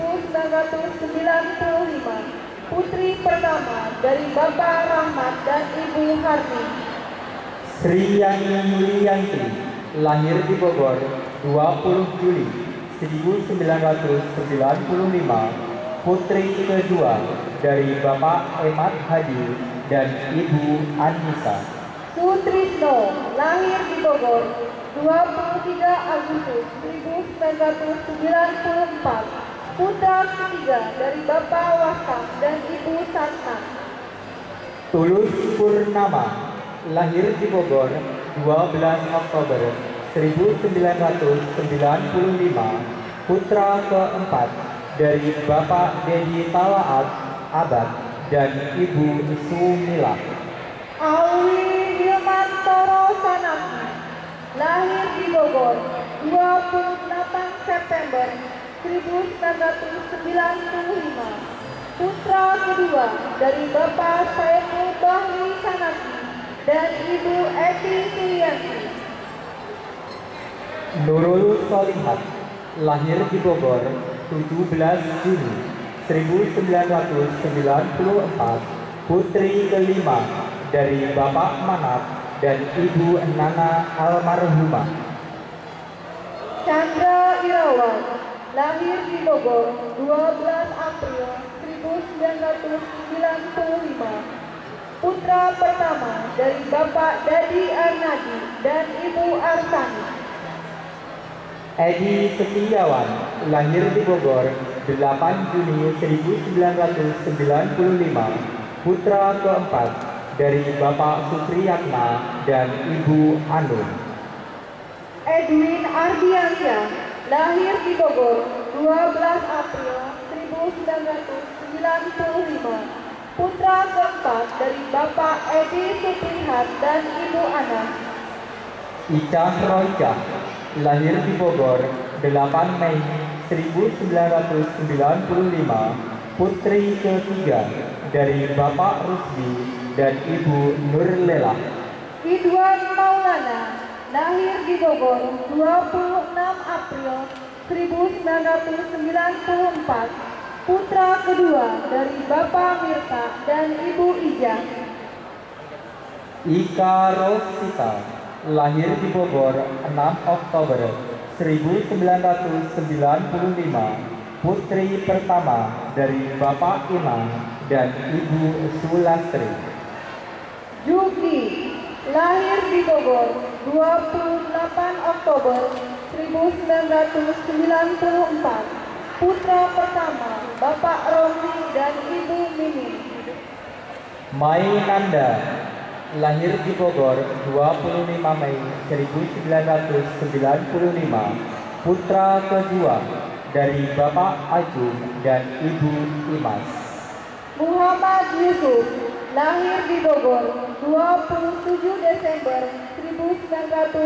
1995, putri pertama dari Bapak Rahmat dan Ibu Harni. Sriyani Yulianti, lahir di Bogor 20 Juli 1995, putri kedua dari Bapak Emat Hadi dan Ibu Anissa. Sutrisno, lahir di Bogor 23 Agustus 1994, putra ketiga dari Bapak Wakam dan Ibu Satna. Tulus Purnama, lahir di Bogor 12 Oktober 1995, putra keempat dari Bapak Dedi Talaat Abad dan Ibu Sumila. Alwi Dilmantoro Sanaki, lahir di Bogor 28 September 1995, putra kedua dari Bapak Saiful Bahri Sanaki dan Ibu Eti Suyanti. Nurul Solihat, lahir di Bogor 17 Juni 1994, putri kelima dari Bapak Manap dan Ibu Nana almarhumah. Chandra Irawan, lahir di Bogor 12 April 1995, putra pertama dari Bapak Dadi Arnadi dan Ibu Arsani. Edi Setiawan, lahir di Bogor 8 Juni 1995, putra keempat dari Bapak Supriyatna dan Ibu Anum. Edwin Ardiansyah, lahir di Bogor 12 April 1995, putra keempat dari Bapak Edi Suprihat dan Ibu Ana. Icah Roika, lahir di Bogor 8 Mei 1995, putri ketiga dari Bapak Rusdi dan Ibu Nurlela. Ridwan Maulana, lahir di Bogor 26 April 1994, putra kedua dari Bapak Mirta dan Ibu Ijah. Ika Rosita, lahir di Bogor 6 Oktober 1995, putri pertama dari Bapak Imam dan Ibu Sulastri. Juki, lahir di Bogor 28 Oktober 1994, putra pertama Bapak Romli dan Ibu Mimi. Mai Nanda, lahir di Bogor 25 Mei 1995, putra kedua dari Bapak Ajum dan Ibu Imas. Muhammad Yusuf, lahir di Bogor 27 Desember 1995,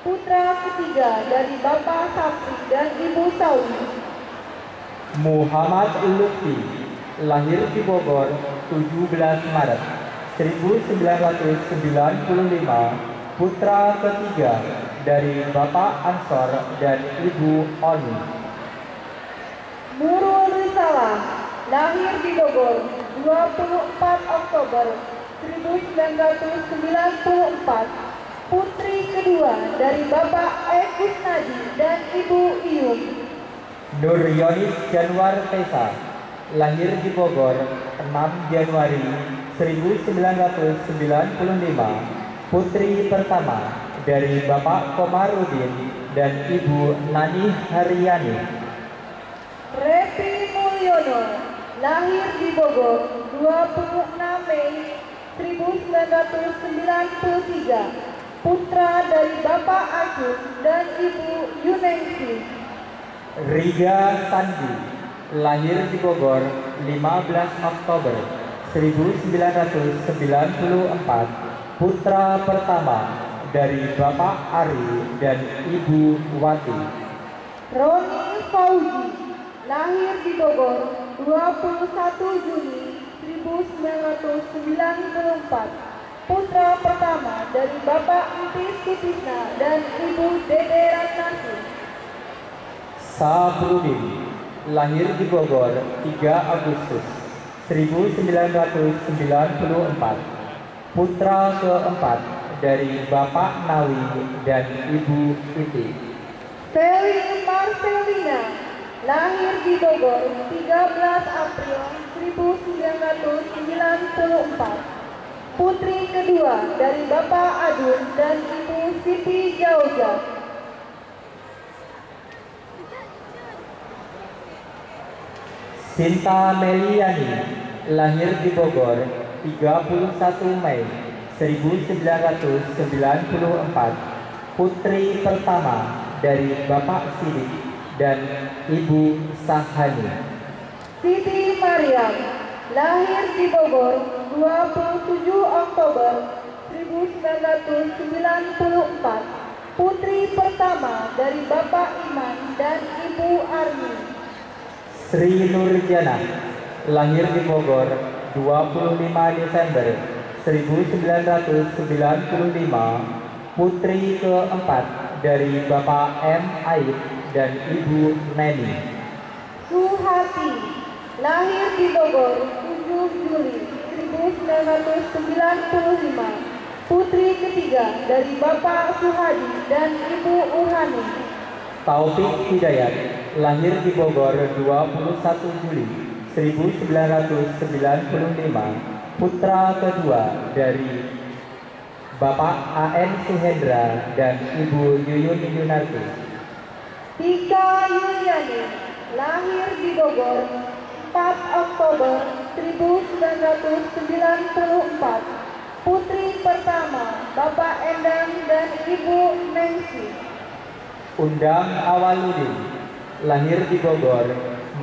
putra ketiga dari Bapak Sapri dan Ibu Sawi. Muhammad Lutfi, lahir di Bogor 17 Maret 1995, putra ketiga dari Bapak Ansor dan Ibu Oni. Nurul Salah, lahir di Bogor, 24 Oktober 1994, putri kedua dari Bapak Agus Nadi dan Ibu Iyum. Nur Yonis Januar Tesa, lahir di Bogor 6 Januari 1995, putri pertama dari Bapak Komarudin dan Ibu Nani Haryani. Repi Mulyono, lahir di Bogor 26 Mei 1993, putra dari Bapak Agus dan Ibu Yuningsi. Riga Sandi, lahir di Bogor 15 Oktober 1994, putra pertama dari Bapak Ari dan Ibu Wati. Roni Fauzi, lahir di Bogor 21 Juni 1994, putra pertama dari Bapak Entis Sutisna dan Ibu Dede Ratnasi. Sabrudin, lahir di Bogor 3 Agustus 1994, putra keempat dari Bapak Nawi dan Ibu Iti. Feli Marcelina, lahir di Bogor 13 April 1994, putri kedua dari Bapak Adun dan Ibu Siti Jauza. Sinta Meliani, lahir di Bogor 31 Mei 1994, putri pertama dari Bapak Sidik dan Ibu Sahani. Siti Mariam, lahir di Bogor 27 Oktober 1994, putri pertama dari Bapak Iman dan Ibu Armi. Sri Nurjana, lahir di Bogor 25 Desember 1995, putri keempat dari Bapak M. Aib dan Ibu Neni. Suhati, lahir di Bogor 7 Juli 1995, putri ketiga dari Bapak Suhadi dan Ibu Urhani. Taufik Hidayat, lahir di Bogor 21 Juli 1995, putra kedua dari Bapak A.N. Suhendra dan Ibu Yuyun Yunarti. Tika Yuliani, lahir di Bogor 4 Oktober 1994, putri pertama Bapak Endang dan Ibu Nengsi. Undang Awaludin, lahir di Bogor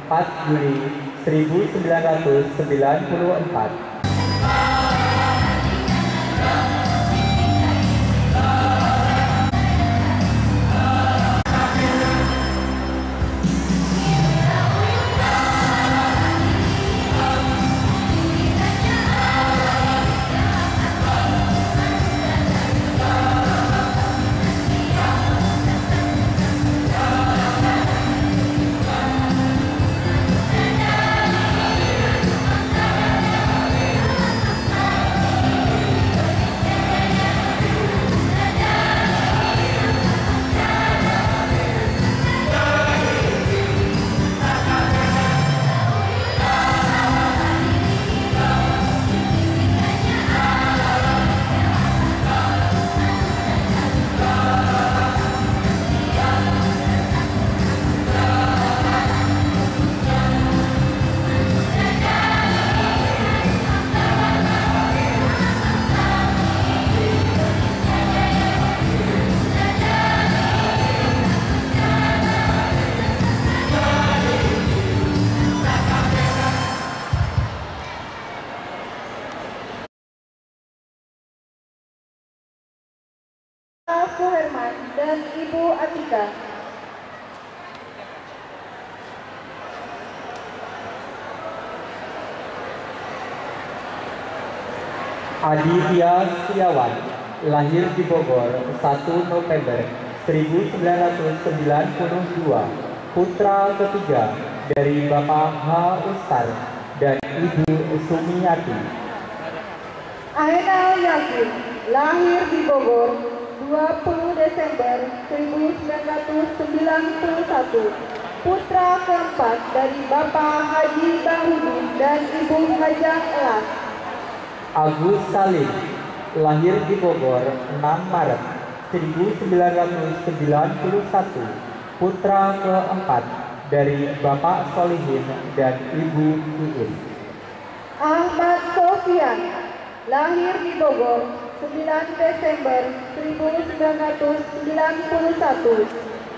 4 Juli 1994. Suherman dan Ibu Atika. Aditya Setiawan, lahir di Bogor 1 November 1992, putra ketiga dari Bapak H. Ustar dan Ibu Sumiati. Ainal Yakin, lahir di Bogor, 20 Desember 1991, putra keempat dari Bapak Haji Bahudin dan Ibu Hajah Elas. Agus Salim, lahir di Bogor 6 Maret 1991, putra keempat dari Bapak Solihin dan Ibu Iin. Ahmad Sofian, lahir di Bogor 9 Desember 1991,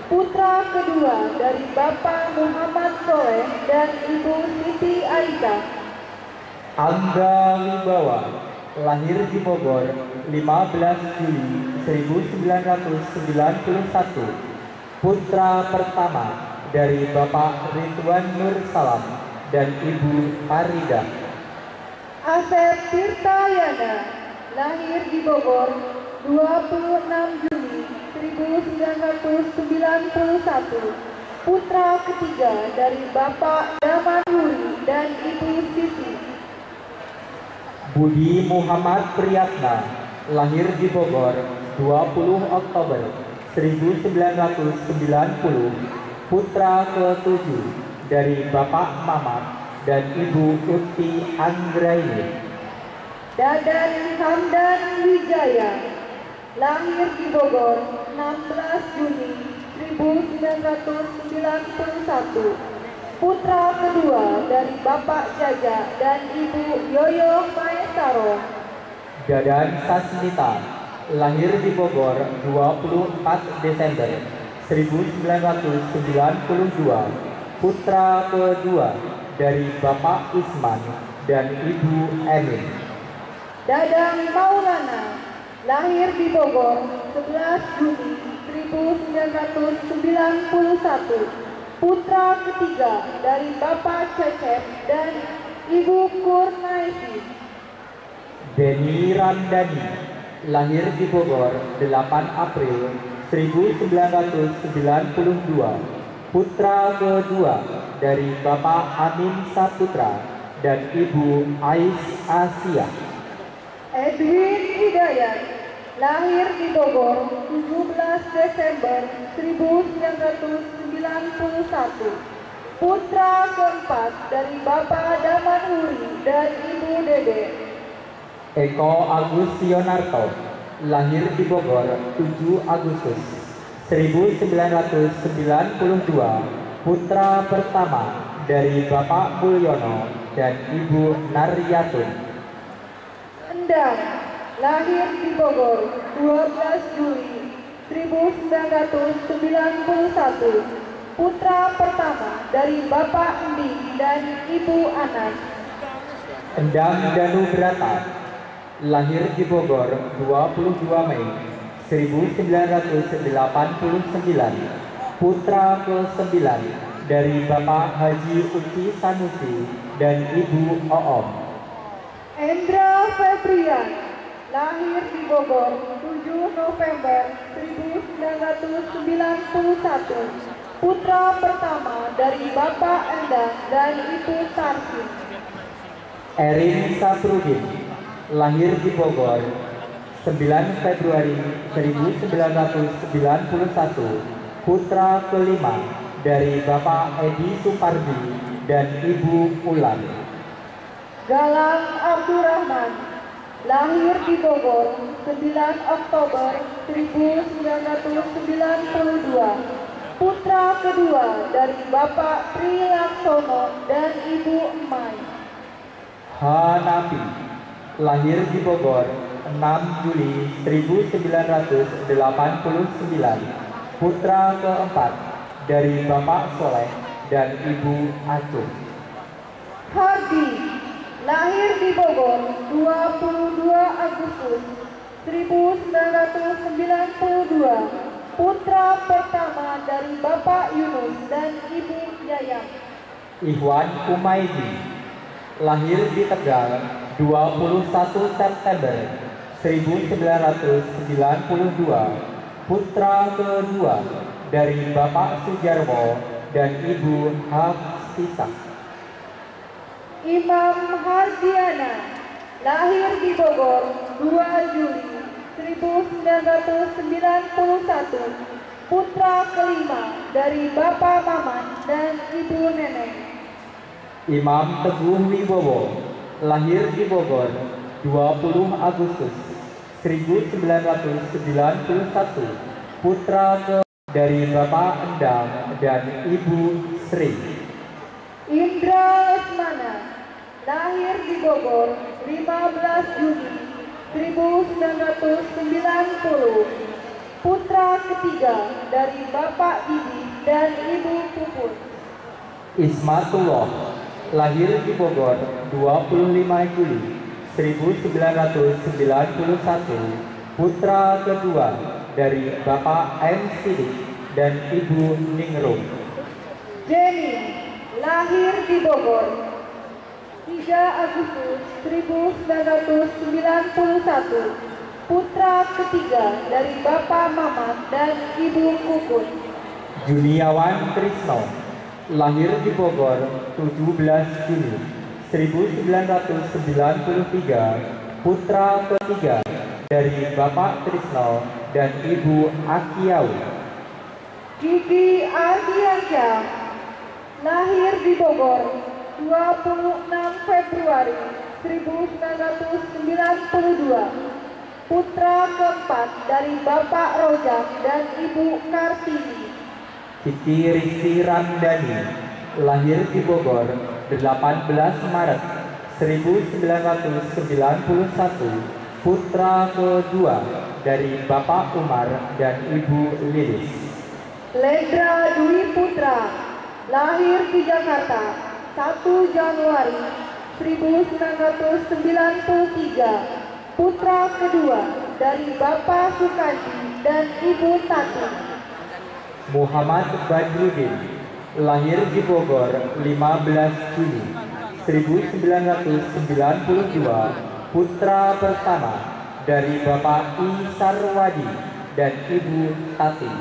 putra kedua dari Bapak Muhammad Soleh dan Ibu Siti Aisyah. Angga Wibawa, lahir di Bogor 15 Juli 1991, putra pertama dari Bapak Ridwan Nur Salam dan Ibu Farida. Asep Tirtayana, lahir di Bogor 26 Juli 1991, putra ketiga dari Bapak Damanhuri dan Ibu Siti. Budi Muhammad Priyatna, lahir di Bogor 20 Oktober 1990, putra ke-7 dari Bapak Mamat dan Ibu Uti Anggraini. Dadan Hamdan Wijaya, lahir di Bogor 16 Juni 1991, putra kedua dari Bapak Jaja dan Ibu Yoyo Maestaro. Dadan Sasmita, lahir di Bogor 24 Desember 1992, putra kedua dari Bapak Isman dan Ibu Emin. Dadang Maulana, lahir di Bogor 11 Juni 1991, putra ketiga dari Bapak Cecep dan Ibu Kurnaisi. Denny Ramdhani, lahir di Bogor 8 April 1992, putra kedua dari Bapak Amin Saputra dan Ibu Ais Asia. Edwin Hidayat, lahir di Bogor 17 Desember 1991, putra keempat dari Bapak Damanhuri dan Ibu Dede. Eko Agus Yonarto, lahir di Bogor 7 Agustus 1992, putra pertama dari Bapak Mulyono dan Ibu Naryatun. Endang, lahir di Bogor 12 Juli 1991, putra pertama dari Bapak Endi dan Ibu Anas. Endang Danubrata, lahir di Bogor 22 Mei 1989, putra ke-9 dari Bapak Haji Uci Sanusi dan Ibu Oom. Endra Febrian, lahir di Bogor 7 November 1991, putra pertama dari Bapak Endang dan Ibu Sarsi. Erin Safrudin, lahir di Bogor 9 Februari 1991, putra kelima dari Bapak Edi Supardi dan Ibu Ulan. Galang Abdurrahman, lahir di Bogor 9 Oktober 1992, putra kedua dari Bapak Tri Laksono dan Ibu Emai. Hanapi, lahir di Bogor 6 Juli 1989, putra keempat dari Bapak Soleh dan Ibu Acuh. Hardi, lahir di Bogor 22 Agustus 1992, putra pertama dari Bapak Yunus dan Ibu Yayam. Ikhwan Kumaidi, lahir di Tegal 21 September 1992, putra kedua dari Bapak Sujarwo dan Ibu Hafsisah. Imam Hardiana, lahir di Bogor 2 Juli 1991, putra kelima dari Bapak Maman dan Ibu Neneng. Imam Teguh Wibowo, lahir di Bogor 20 Agustus 1991, putra dari Bapak Endang dan Ibu Sri. Indra Lesmana, lahir di Bogor 15 Juni 1990, putra ketiga dari Bapak Didi dan Ibu Puput. Ismatullah, lahir di Bogor 25 Juli 1991, putra kedua dari Bapak M. Sidik dan Ibu Ningrum. Jenny, lahir di Bogor 3 Agustus 1991, putra ketiga dari Bapak Mamat dan Ibu Kukun. Juniawan Trisno, lahir di Bogor 17 Juni 1993, putra ketiga dari Bapak Trisno dan Ibu Akiau. Gigi Ardiansyah, lahir di Bogor 26 Februari 1992, putra keempat dari Bapak Rojak dan Ibu Kartini. Kiki Rizky Ramdhani, lahir di Bogor 18 Maret 1991, putra kedua dari Bapak Umar dan Ibu Lilis. Lendra Dwi Putra, lahir di Jakarta 1 Januari 1993, putra kedua dari Bapak Sukadi dan Ibu Tati. Muhammad Badrudin, lahir di Bogor 15 Juni 1992, putra pertama dari Bapak I. Sarwadi dan Ibu Tati.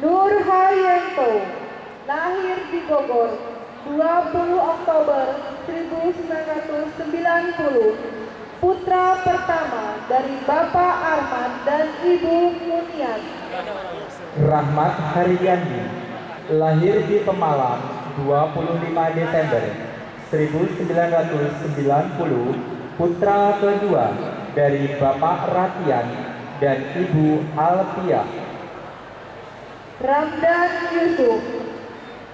Nur Hayanto, lahir di Bogor 20 Oktober 1990, putra pertama dari Bapak Arman dan Ibu Munian. Rahmat Haryandi, lahir di Pemalang 25 Desember 1990, putra kedua dari Bapak Ratian dan Ibu Alpia. Ramdan Yusuf,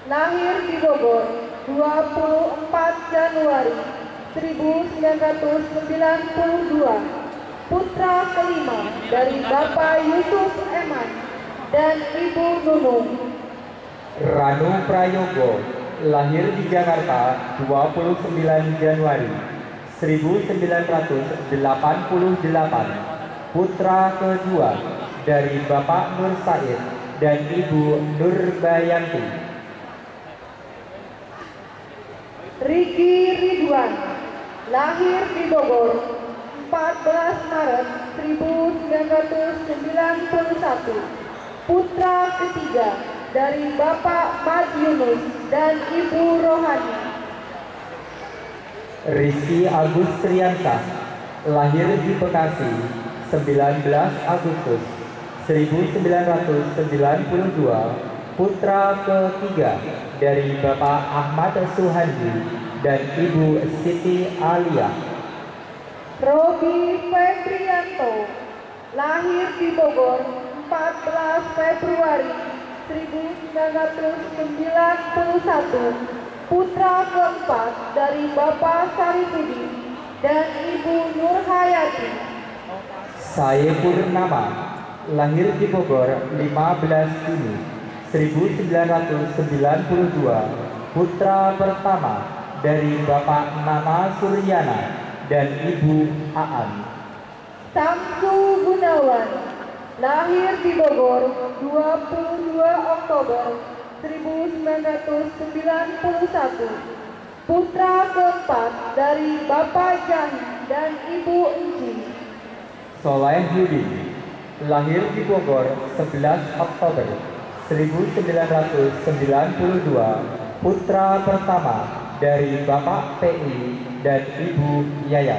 lahir di Bogor 24 Januari 1992, putra kelima dari Bapak Yusuf Eman dan Ibu Nunung. Ranu Prayogo, lahir di Jakarta 29 Januari 1988, putra kedua dari Bapak Nur Said dan Ibu Nurbayanti. Riki Ridwan, lahir di Bogor 14 Maret 1991, putra ketiga dari Bapak Mat Yunus dan Ibu Rohani. Rizky Agustriansah, lahir di Bekasi 19 Agustus 1992, putra ketiga dari Bapak Ahmad Suhandi dan Ibu Siti Alia. Robi Febrianto, lahir di Bogor 14 Februari 1991, putra keempat dari Bapak Saripudin dan Ibu Nurhayati. Saepurnama, lahir di Bogor 15 Juni 1992, putra pertama dari Bapak Nana Suryana dan Ibu Aan. Samsu Gunawan, lahir di Bogor 22 Oktober 1991, putra keempat dari Bapak Jahi dan Ibu Enci. Soleh Yudin, lahir di Bogor 11 Oktober 1992, putra pertama dari Bapak PI dan Ibu Yayat.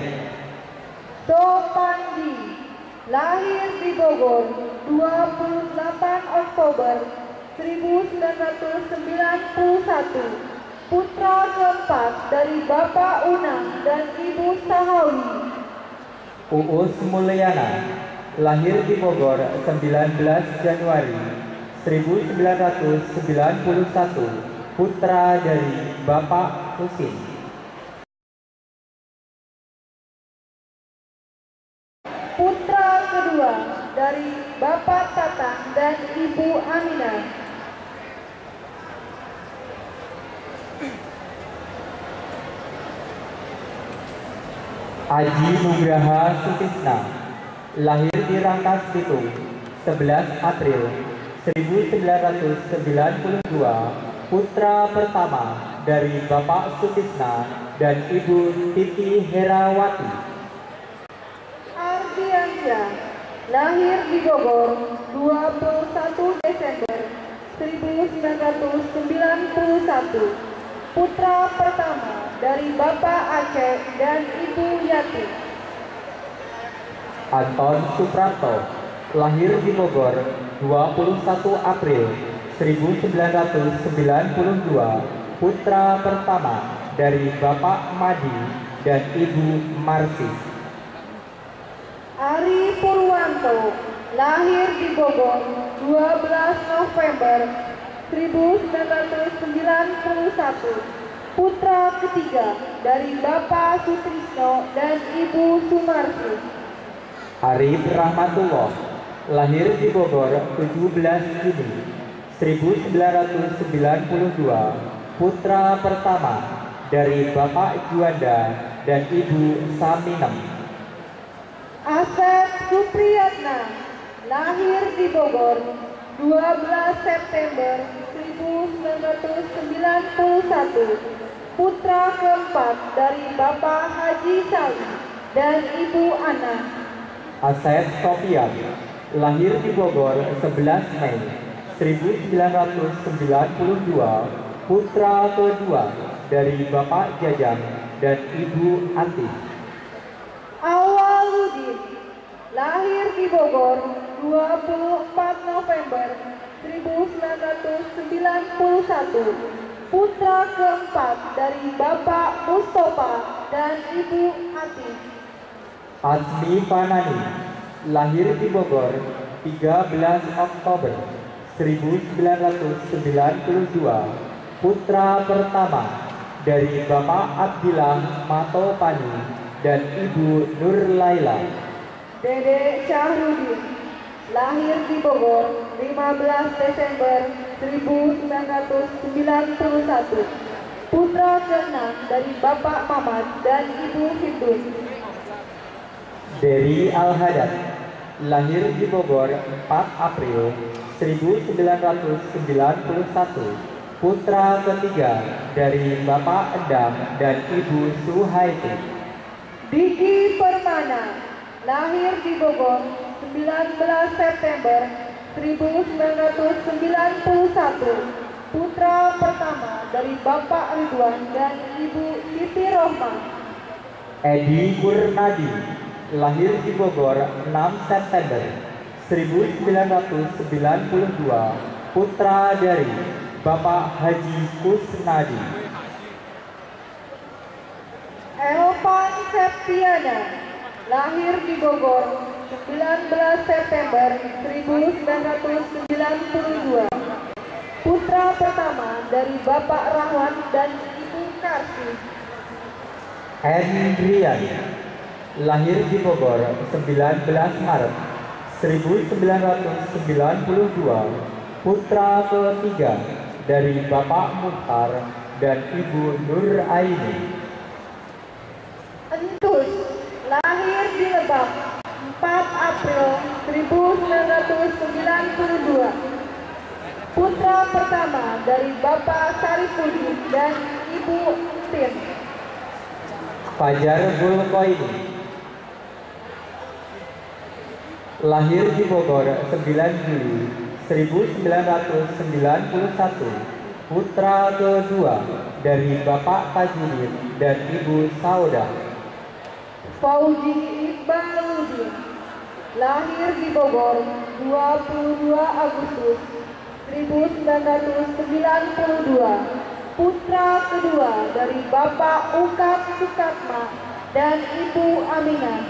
Sopandi, lahir di Bogor 28 Oktober 1991, putra keempat dari Bapak Unang dan Ibu Sahawi. Uus Mulyana, lahir di Bogor 19 Januari 1991, putra dari Bapak Husin. Putra kedua dari Bapak Tatang dan Ibu Aminah. Aji Nugraha Sutisna, lahir di Rangkas Bitung 11 April 1992, putra pertama dari Bapak Sutisna dan Ibu Titi Herawati. Ardiansyah, lahir di Bogor 21 Desember 1991, putra pertama dari Bapak Aceh dan Ibu Yati. Anton Suprapto, lahir di Bogor 21 April 1992, putra pertama dari Bapak Madi dan Ibu Marsi. Ari Purwanto, lahir di Bogor 12 November 1991, putra ketiga dari Bapak Sutrisno dan Ibu Sumarsi. Arif Rahmatullah, lahir di Bogor 17 Juni 1992, putra pertama dari Bapak Juanda dan Ibu Saminem. Asep Supriyatna, lahir di Bogor 12 September 1991, putra keempat dari Bapak Haji Sawi dan Ibu Ana. Asep Sofian, lahir di Bogor 11 Mei 1992, putra kedua dari Bapak Jajang dan Ibu Anti. Awaludin, lahir di Bogor 24 November 1991, putra keempat dari Bapak Mustafa dan Ibu Ati. Azmi Fanani, lahir di Bogor 13 Oktober 1992, putra pertama dari Bapak Abdillah Matopani dan Ibu Nur Laila. Dede Syahrudin, lahir di Bogor 15 Desember 1991, putra keenam dari Bapak Mamat dan Ibu Hindun. Dery Al-Hadad, lahir di Bogor 4 April 1991, putra ketiga dari Bapak Endang dan Ibu Suhaiti. Diki Permana, lahir di Bogor 19 September 1991, putra pertama dari Bapak Ridwan dan Ibu Siti Rohmah. Edi Kurnadi, lahir di Bogor 6 September 1992, putra dari Bapak Haji Kusnadi. Elvan Septiana, lahir di Bogor 19 September 1992, putra pertama dari Bapak Rahwan dan Ibu Karsi. Hendrian, lahir di Bogor 19 Maret 1992, putra ketiga dari Bapak Muhtar dan Ibu Nur Aini. Entus, lahir di Lebak 4 April 1992, putra pertama dari Bapak Saripudin dan Ibu Tin. Fajar Bulkoini, lahir di Bogor 9 Juli 1991, putra kedua dari Bapak Tajudin dan Ibu Saudah. Fauzi Iqbaluddin, lahir di Bogor 22 Agustus 1992, putra kedua dari Bapak Ukap Sukatma dan Ibu Aminah.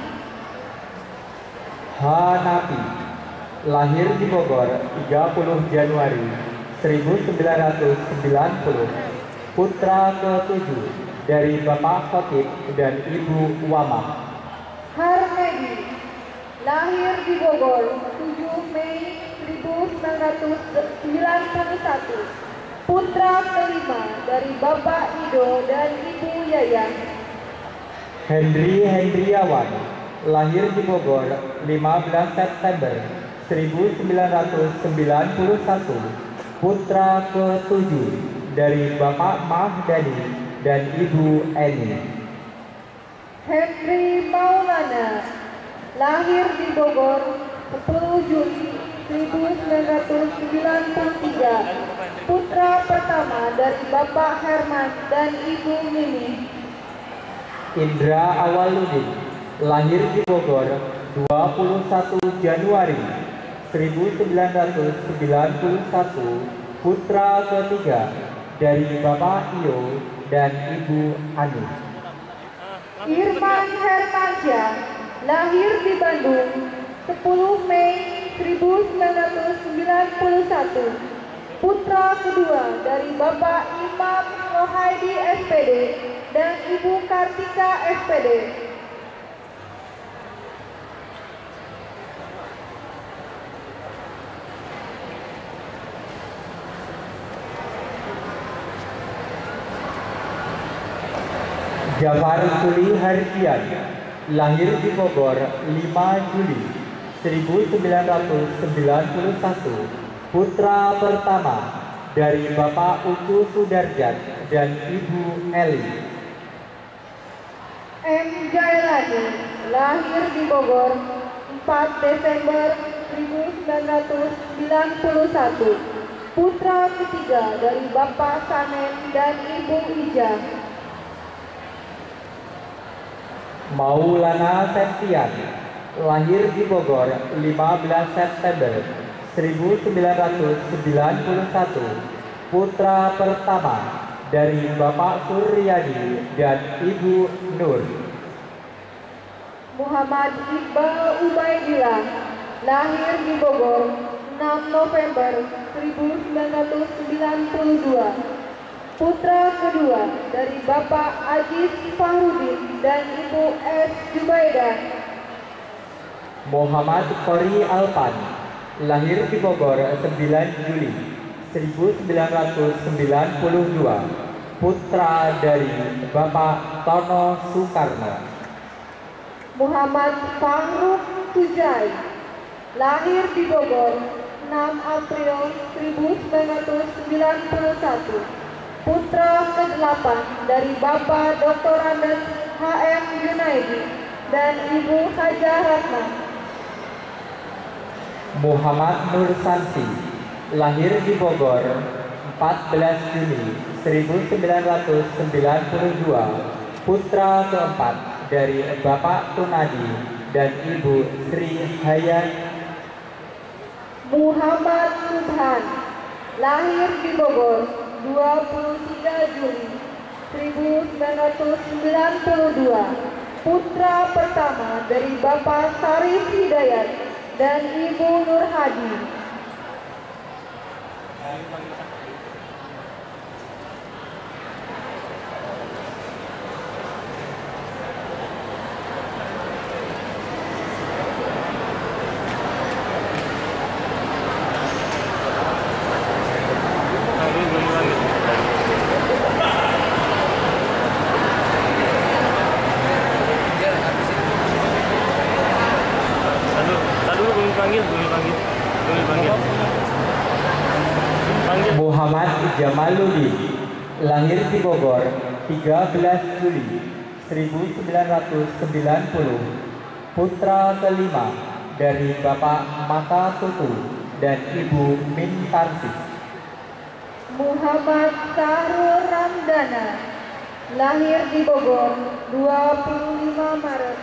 Hanafi, lahir di Bogor 30 Januari 1990, putra ketujuh dari Bapak Khotib dan Ibu Wamah. Harmedi, lahir di Bogor 7 Mei 1991, putra kelima dari Bapak Ido dan Ibu Yayah. Henry Hendriawan, lahir di Bogor 15 September 1991, putra ketujuh dari Bapak Mahdani dan Ibu Eni. Henry Maulana, lahir di Bogor 10 Juli 1993, putra pertama dari Bapak Herman dan Ibu Mimi. Indra Awaludin, lahir di Bogor 21 Januari 1991, putra ketiga dari Bapak Iyo dan Ibu Ani. Irman Hermansyah, lahir di Bandung 10 Mei 1991, putra kedua dari Bapak Imam Rohaidi SPD dan Ibu Kartika SPD. Jafar Suli Hardian, lahir di Bogor 5 Juli 1991, putra pertama dari Bapak Ucu Sudarjat dan Ibu Eli. M. Jailani, lahir di Bogor 4 Desember 1991, putra ketiga dari Bapak Sanen dan Ibu Ijah. Maulana Septian, lahir di Bogor 15 September 1991, putra pertama dari Bapak Suryadi dan Ibu Nur. Muhammad Iqbal Ubaidillah, lahir di Bogor 6 November 1992, putra kedua dari Bapak Aziz Fahrudin dan Ibu S. Jubaidah. Muhammad Qori Alpan, lahir di Bogor 9 Juli 1992, putra dari Bapak Tono Soekarno. Muhammad Fangruk Tujai, lahir di Bogor 6 April 1991, putra ke-8 dari Bapak Dr. Andes H.M. Junaidi dan Ibu Hajah Ratna. Muhammad Nur Sansi, lahir di Bogor 14 Juni 1992, putra keempat dari Bapak Tunadi dan Ibu Sri Hayat. Muhammad Subhan, lahir di Bogor 23 Juli 1992, putra pertama dari Bapak Sarif Hidayat dan Ibu Nur Hadi. Muhammad Jamaluddin, lahir di Bogor 13 Juli 1990, putra kelima dari Bapak Mata Tutu dan Ibu Min Tarsis. Muhammad Sahrul Ramdana, lahir di Bogor 25 Maret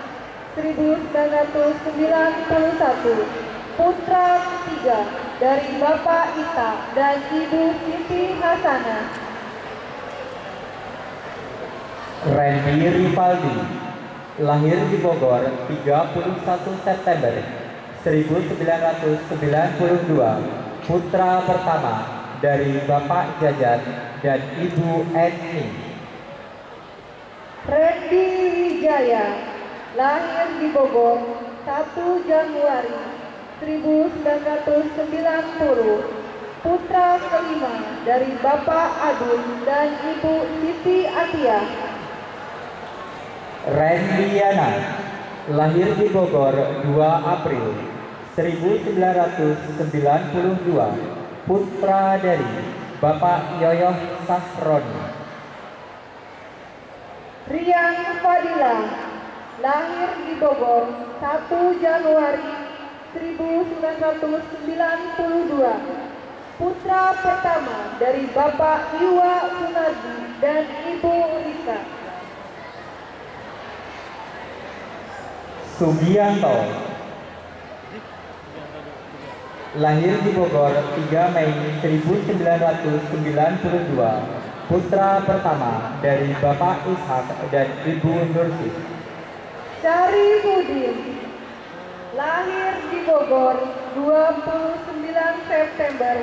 1991, putra ketiga dari Bapak Ita dan Ibu Siti Hasanah. Randy Rivaldi, lahir di Bogor 31 September 1992, putra pertama dari Bapak Jajat dan Ibu Eni. Randy Wijaya, lahir di Bogor 1 Januari 1990, putra kelima dari Bapak Adun dan Ibu Siti Atia. Randiana, lahir di Bogor 2 April 1992, putra dari Bapak Yoyoh Sahroni. Rian Fadila, lahir di Bogor 1 Januari 1992, putra pertama dari Bapak Iwa Sunardi dan Ibu Rika. Sugianto, lahir di Bogor 3 Mei 1992, putra pertama dari Bapak Ishak dan Ibu Nursi. Syarifudin, lahir di Bogor 29 September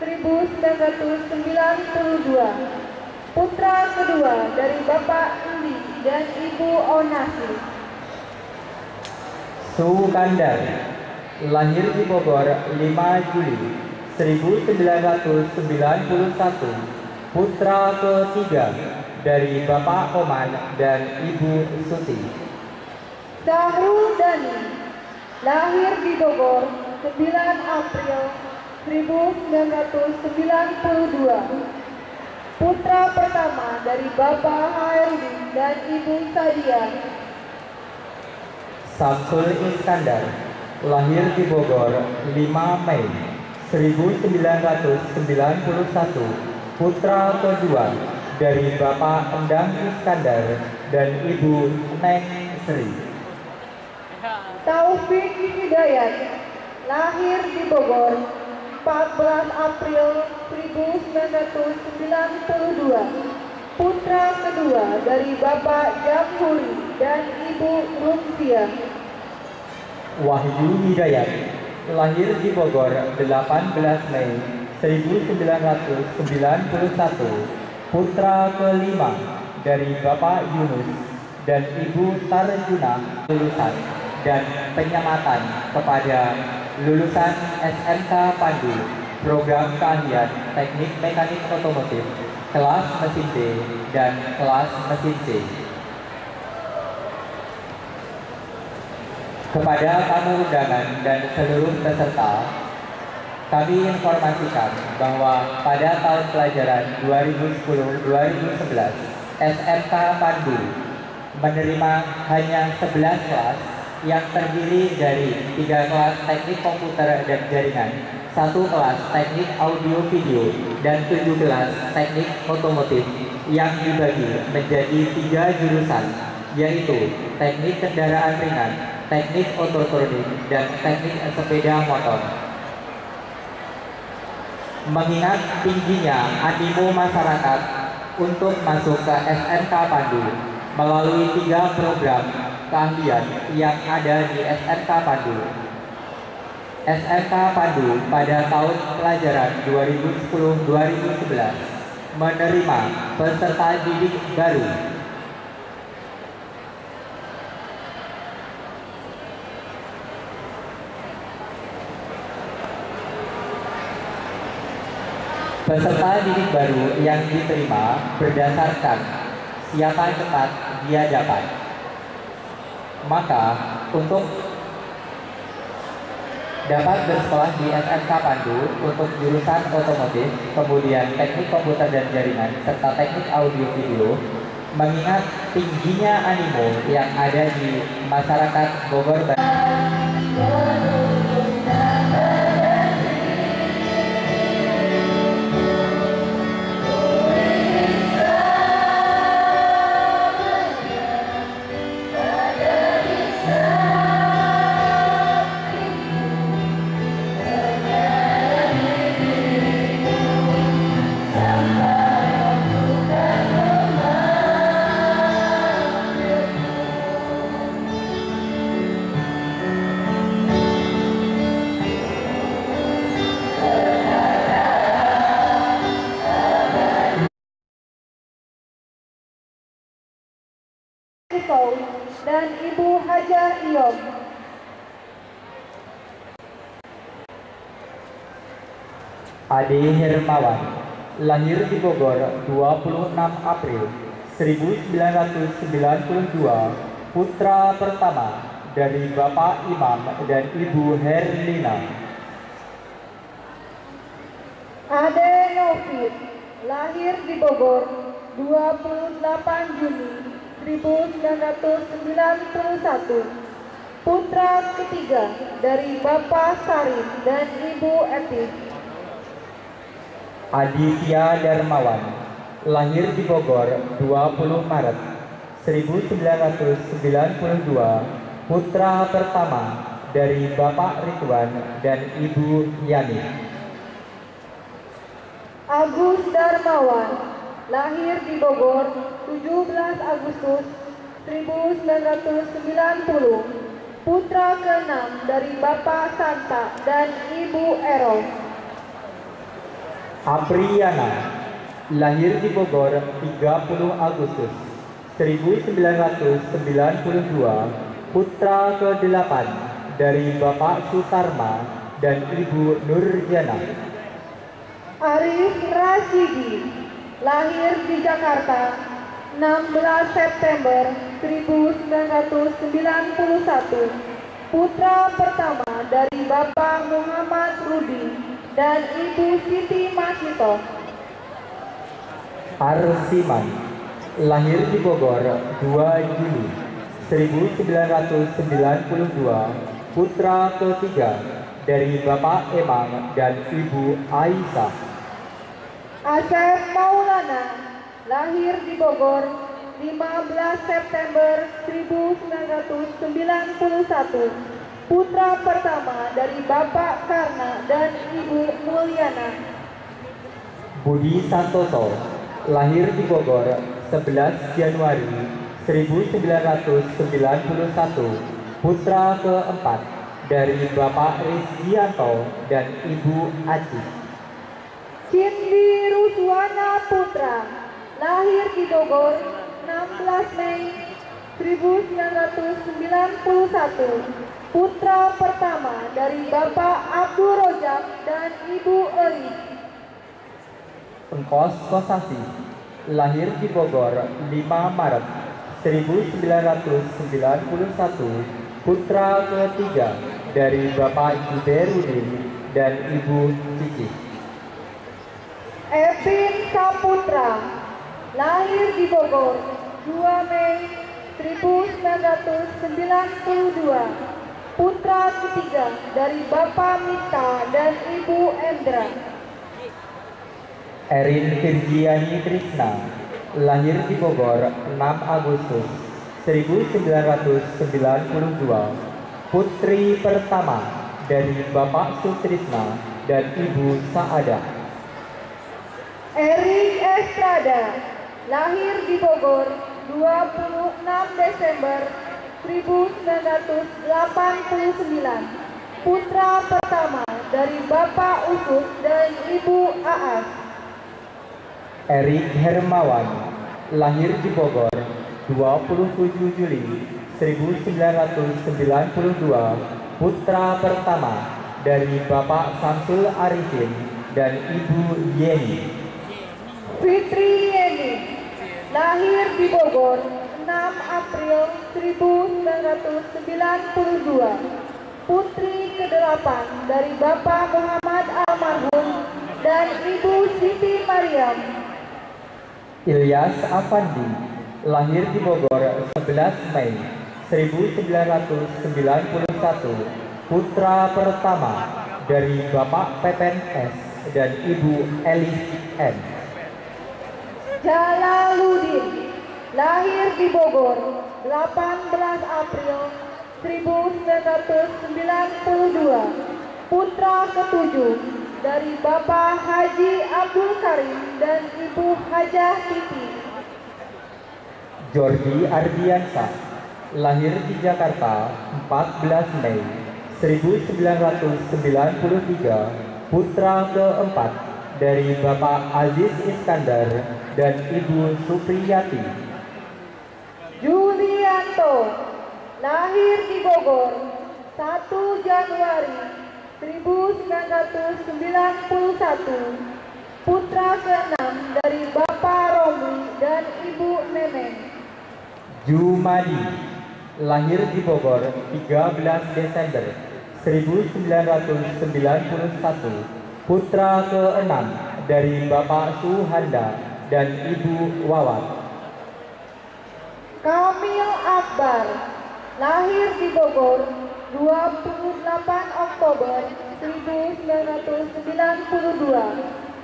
1992, putra kedua dari Bapak Indi dan Ibu Onasi. Sukandar, lahir di Bogor 5 Juli 1991, putra ketiga dari Bapak Oman dan Ibu Suti. Sahrul Dani, lahir di Bogor 9 April 1992, putra pertama dari Bapak Hairudin dan Ibu Sadia. Samsul Iskandar, lahir di Bogor 5 Mei 1991, putra kedua dari Bapak Endang Iskandar dan Ibu Neng Sri. Taufik Hidayat, lahir di Bogor 14 April 1992, putra kedua dari Bapak Jamhuri dan Ibu Rumsia. Wahyu Hidayat, lahir di Bogor 18 Mei 1991, putra kelima dari Bapak Yunus dan Ibu Tarjuna, lulusan dan penyematan kepada lulusan SMK Pandu, program keahlian teknik mekanik otomotif, kelas mesin D dan kelas mesin C. Kepada tamu undangan dan seluruh peserta, kami informasikan bahwa pada tahun pelajaran 2010-2011, SMK Pandu menerima hanya 11 kelas yang terdiri dari 3 kelas teknik komputer dan jaringan, 1 kelas teknik audio video, dan 7 kelas teknik otomotif yang dibagi menjadi 3 jurusan, yaitu teknik kendaraan ringan, teknik ototronik, dan teknik sepeda motor. Mengingat tingginya animo masyarakat untuk masuk ke SMK Pandu melalui 3 program keahlian yang ada di SMK Pandu, SMK Pandu pada tahun pelajaran 2010-2011 menerima peserta didik baru. Peserta didik baru yang diterima berdasarkan siapa cepat dia dapat. Maka untuk dapat bersekolah di SMK Pandu untuk jurusan otomotif, kemudian teknik komputer dan jaringan, serta teknik audio video, mengingat tingginya animo yang ada di masyarakat Bogor Banten. dan Ibu Hajah Iyom. Ade Hermawan, lahir di Bogor 26 April 1992, putra pertama dari Bapak Imam dan Ibu Herlina. Ade Novit, lahir di Bogor 28 Juni 1991, putra ketiga dari Bapak Sarim dan Ibu Etik. Aditya Darmawan, lahir di Bogor 20 Maret 1992, putra pertama dari Bapak Ridwan dan Ibu Yani. Agus Darmawan, lahir di Bogor 17 Agustus 1990, putra keenam dari Bapak Santa dan Ibu Eros. Apriana, lahir di Bogor 30 Agustus 1992, putra ke-8 dari Bapak Sutarma dan Ibu Nurjana. Arif Rasidi, lahir di Jakarta 16 September 1991, putra pertama dari Bapak Muhammad Rudi dan Ibu Siti Masito. Arsiman, lahir di Bogor 2 Juli 1992, putra ketiga dari Bapak Emang dan Ibu Aisyah. Asep Maulana, lahir di Bogor 15 September 1991, putra pertama dari Bapak Karna dan Ibu Mulyana. Budi Santoso, lahir di Bogor 11 Januari 1991, putra keempat dari Bapak Rizkianto dan Ibu Aci. Cindy Ruswana Putra, lahir di Bogor 16 Mei 1991, putra pertama dari Bapak Abdul Rojak dan Ibu Eli. Engkos Kosasi, lahir di Bogor 5 Maret 1991, putra ketiga dari Bapak Juberudin dan Ibu Cici. Evin Saputra, lahir di Bogor 2 Mei 1992, putra ketiga dari Bapak Mita dan Ibu Endra. Erin Virgiani Krishna, lahir di Bogor 6 Agustus 1992, putri pertama dari Bapak Sutrisna dan Ibu Saadah. Erik Estrada, lahir di Bogor 26 Desember 1989, putra pertama dari Bapak Usut dan Ibu Aas. Erik Hermawan, lahir di Bogor 27 Juli 1992, putra pertama dari Bapak Samsul Arifin dan Ibu Yeni. Fitri Yeni, lahir di Bogor 6 April 1992, putri ke-8 dari Bapak Muhammad Almarhum dan Ibu Siti Mariam. Ilyas Afandi, lahir di Bogor 11 Mei 1991, putra pertama dari Bapak Pepen S dan Ibu Elif N. Jalaluddin, lahir di Bogor 18 April 1992, putra ke-7 dari Bapak Haji Abdul Karim dan Ibu Hajah Titi. Jordi Ardiansyah, lahir di Jakarta 14 Mei 1993, putra keempat dari Bapak Aziz Iskandar dan Ibu Supriyati. Julianto, lahir di Bogor 1 Januari 1991, putra ke-6 dari Bapak Romli dan Ibu Neneng. Jumadi, lahir di Bogor 13 Desember 1991, putra ke-6 dari Bapak Suhanda dan Ibu Wawat. Kamil Akbar, lahir di Bogor 28 Oktober 1992,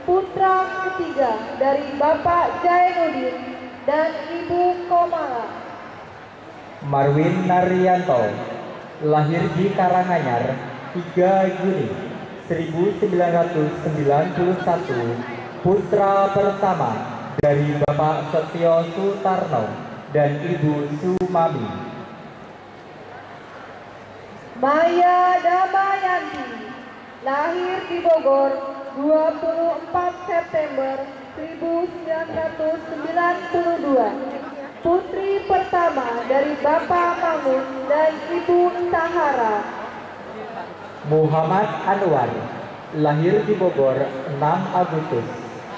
putra ketiga dari Bapak Jainuddin dan Ibu Komala. Marwin Naryanto, lahir di Karanganyar 3 Juni 1991, putra pertama dari Bapak Setio Sutarno dan Ibu Sumami. Maya Damayanti, lahir di Bogor 24 September 1992, putri pertama dari Bapak Mamun dan Ibu Sahara. Muhammad Anwar, lahir di Bogor 6 Agustus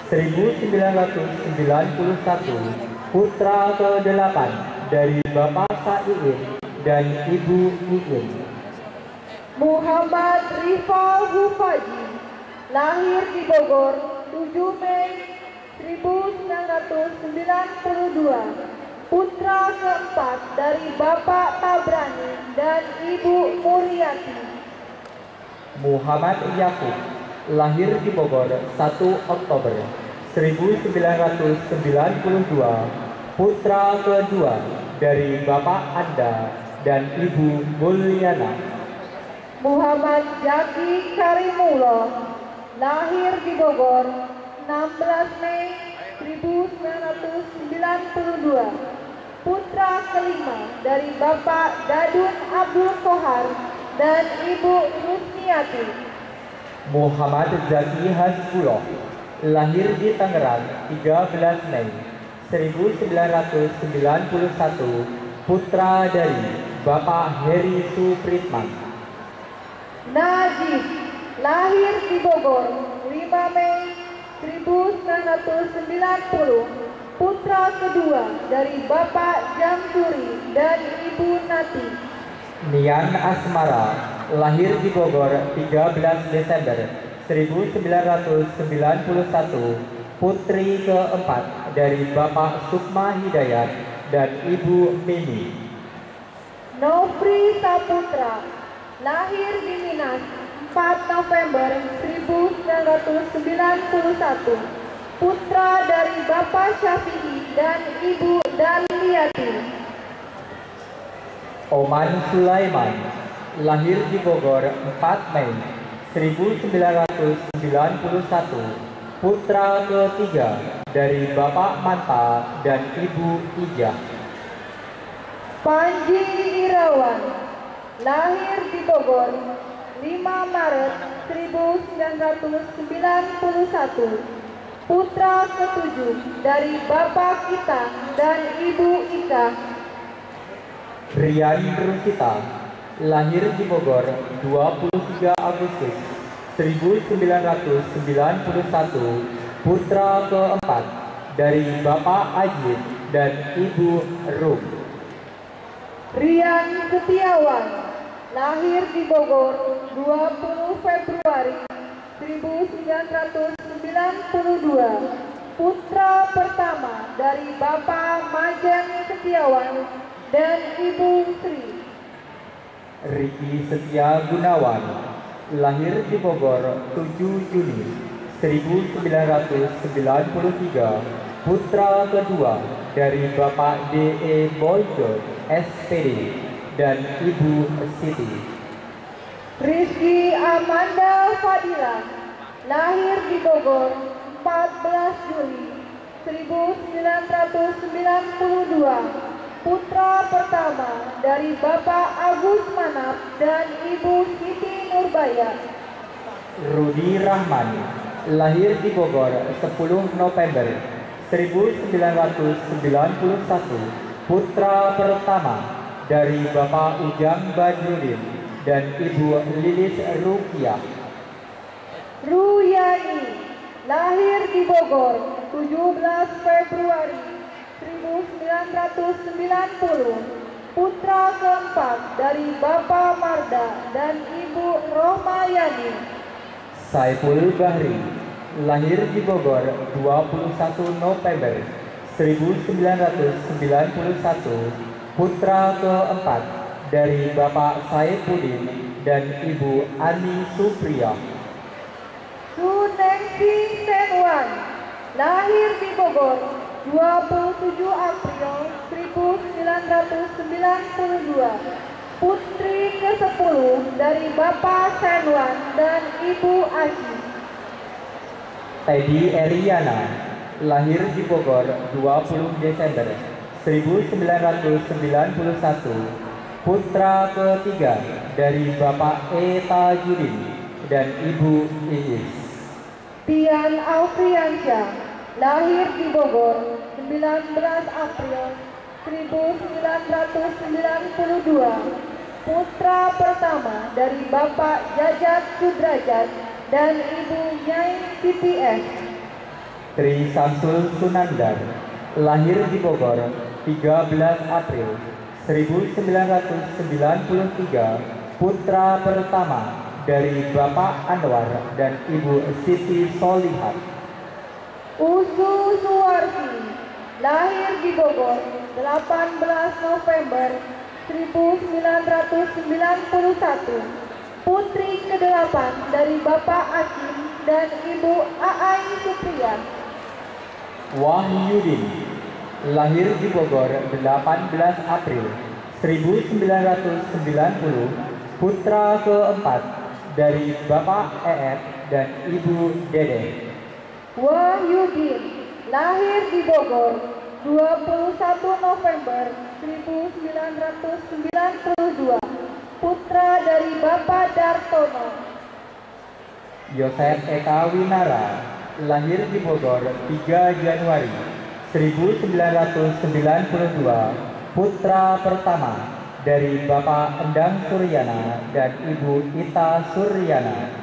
1991, putra ke-8 dari Bapak Sa'iin dan Ibu Iin. Muhammad Rifal Hufaji, lahir di Bogor 7 Mei 1992, putra keempat dari Bapak Tabrani dan Ibu Muryati. Muhammad Yakub, lahir di Bogor 1 Oktober 1992, putra kedua dari Bapak Anda dan Ibu Mulyana. Muhammad Jaki Karimullah, lahir di Bogor 16 Mei 1992, putra kelima dari Bapak Dadun Abdul Kohar dan Ibu Rusniati. Muhammad Zaki Hasbullah, lahir di Tangerang 13 Mei 1991, putra dari Bapak Heri Supritman. Najib, lahir di Bogor 5 Mei 1990, putra kedua dari Bapak Jamsuri dan Ibu Nati. Nian Asmara, lahir di Bogor 13 Desember 1991, putri keempat dari Bapak Sukma Hidayat dan Ibu Mimi. Nofri Saputra, lahir di Minas 4 November 1991, putra dari Bapak Syafi'i dan Ibu Daliati. Oman Sulaiman, lahir di Bogor 4 Mei 1991, putra ketiga dari Bapak Manta dan Ibu Ijah. Panji Irawan, lahir di Bogor 5 Maret 1991, putra ketujuh dari Bapak Kita dan Ibu Ika. Rian Rusita, lahir di Bogor 23 Agustus 1991, putra keempat dari Bapak Ajib dan Ibu Rum. Rian Setiawan, lahir di Bogor 20 Februari 1992, putra pertama dari Bapak Majen Setiawan dan Ibu Sri. Riki Setia Gunawan, lahir di Bogor 7 Juni 1993, putra kedua dari Bapak D.E. Boyjo, SPD, dan Ibu Siti. Rizky Amanda Fadila, lahir di Bogor 14 Juli 1992, putra pertama dari Bapak Agus Manap dan Ibu Siti Nurbaya. Rudi Rahman, lahir di Bogor 10 November 1991, putra pertama dari Bapak Ujang Badrudin dan Ibu Lilis Rukiah. Ruyani, lahir di Bogor 17 Februari 1990, putra keempat dari Bapak Marda dan Ibu Rohmayani. Saiful Bahri, lahir di Bogor 21 November 1991, putra keempat dari Bapak Saifuddin dan Ibu Ani Supriya. Suningsi Senwan, lahir di Bogor 27 April 1992, putri ke-10 dari Bapak Senwan dan Ibu Aji. Teddy Eriana, lahir di Bogor 20 Desember 1991, putra ketiga dari Bapak E. Tajudin dan Ibu Iis. Tian Alfiansyah, lahir di Bogor 19 April 1992, putra pertama dari Bapak Jajat Sudrajat dan Ibu Nyai CPS. Tri Samsul Sunandar, lahir di Bogor 13 April 1993, putra pertama dari Bapak Anwar dan Ibu Siti Solihat. Usu Suwarsi, lahir di Bogor 18 November 1991, putri ke-8 dari Bapak Akim dan Ibu Aai Supriyan. Wahyudin, lahir di Bogor 18 April 1990, putra keempat dari Bapak EF dan Ibu Dede. Wahyudin, lahir di Bogor 21 November 1992, putra dari Bapak Dartono. Yosef Eka Winara, lahir di Bogor 3 Januari 1992, putra pertama dari Bapak Endang Suryana dan Ibu Ita Suryana.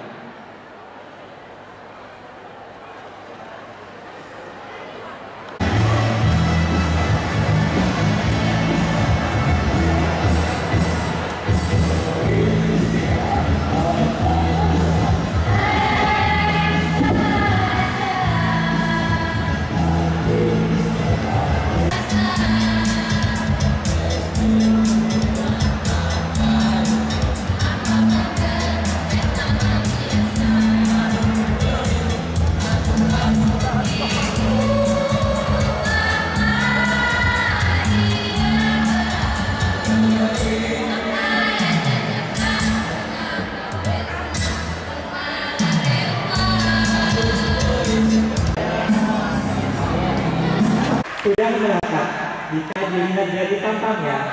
Sudah melekat, jika dilihat dari tampangnya,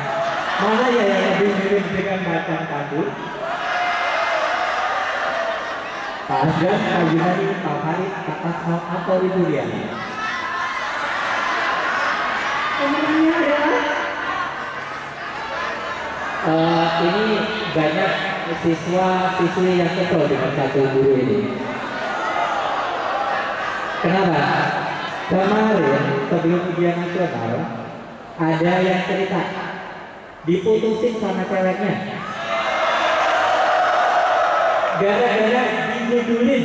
mana ya yang lebih mirip dengan macan takut? Pak Asgar, Pak Yunani, Pak Farid, Pak Asmal, atau Ibu Dian? Pemenangnya adalah Ini banyak siswa-siswi yang kesel dengan satu guru ini. Kenapa? Kemarin sebelum ujian nasional ada yang cerita diputusin sama ceweknya gara-gara digundulin.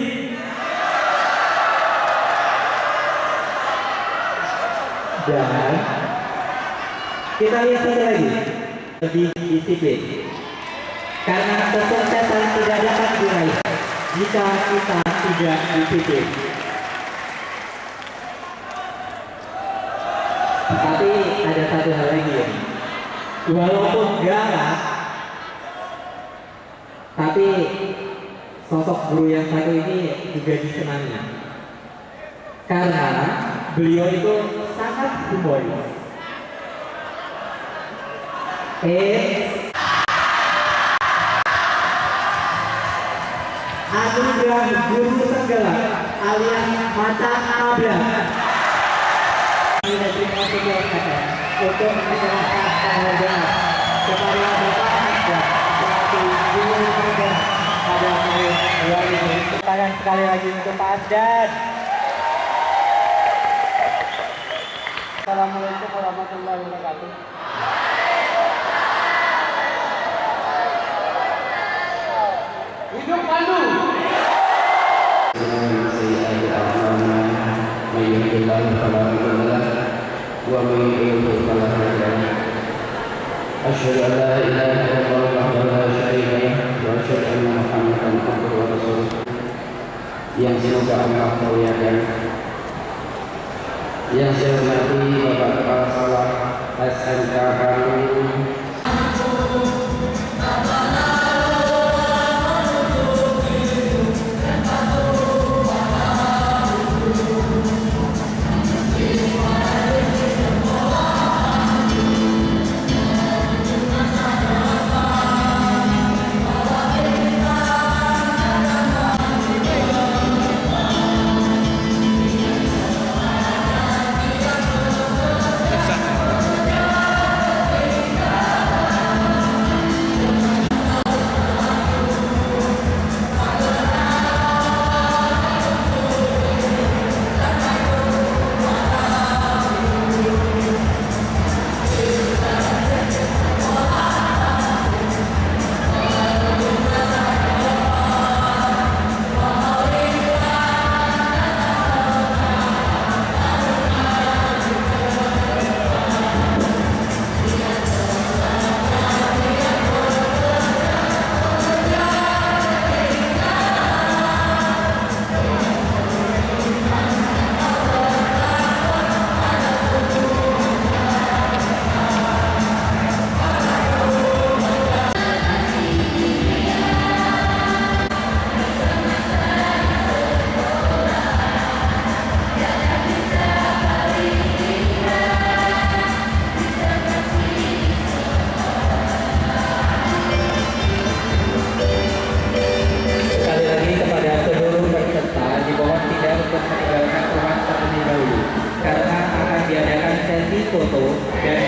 Dan kita lihat satu lagi, lebih disiplin, karena kesuksesan tidak dapat diraih jika kita tidak disiplin. Tapi ada satu hal lagi ya, walaupun galak, tapi sosok guru yang satu ini juga disenangi, karena beliau itu sangat humoris. Anugerah Guru Tenggelam alias Macan Ablas. Terima kasih untuk menyerahkan penghargaan kepada Bapak Asda selaku guru kerja pada tahun 2000. Tangan sekali lagi untuk Pak Asdan. Assalamualaikum warahmatullahi wabarakatuh. Hidup Pandu. أشهد أن لا إله إلا الله وحده لا شريك له وأشهد أن محمدا عبده ورسوله yang semoga Allah muliakan, yang saya hormati Bapak Kepala Sekolah SMK Bandung. Foto dan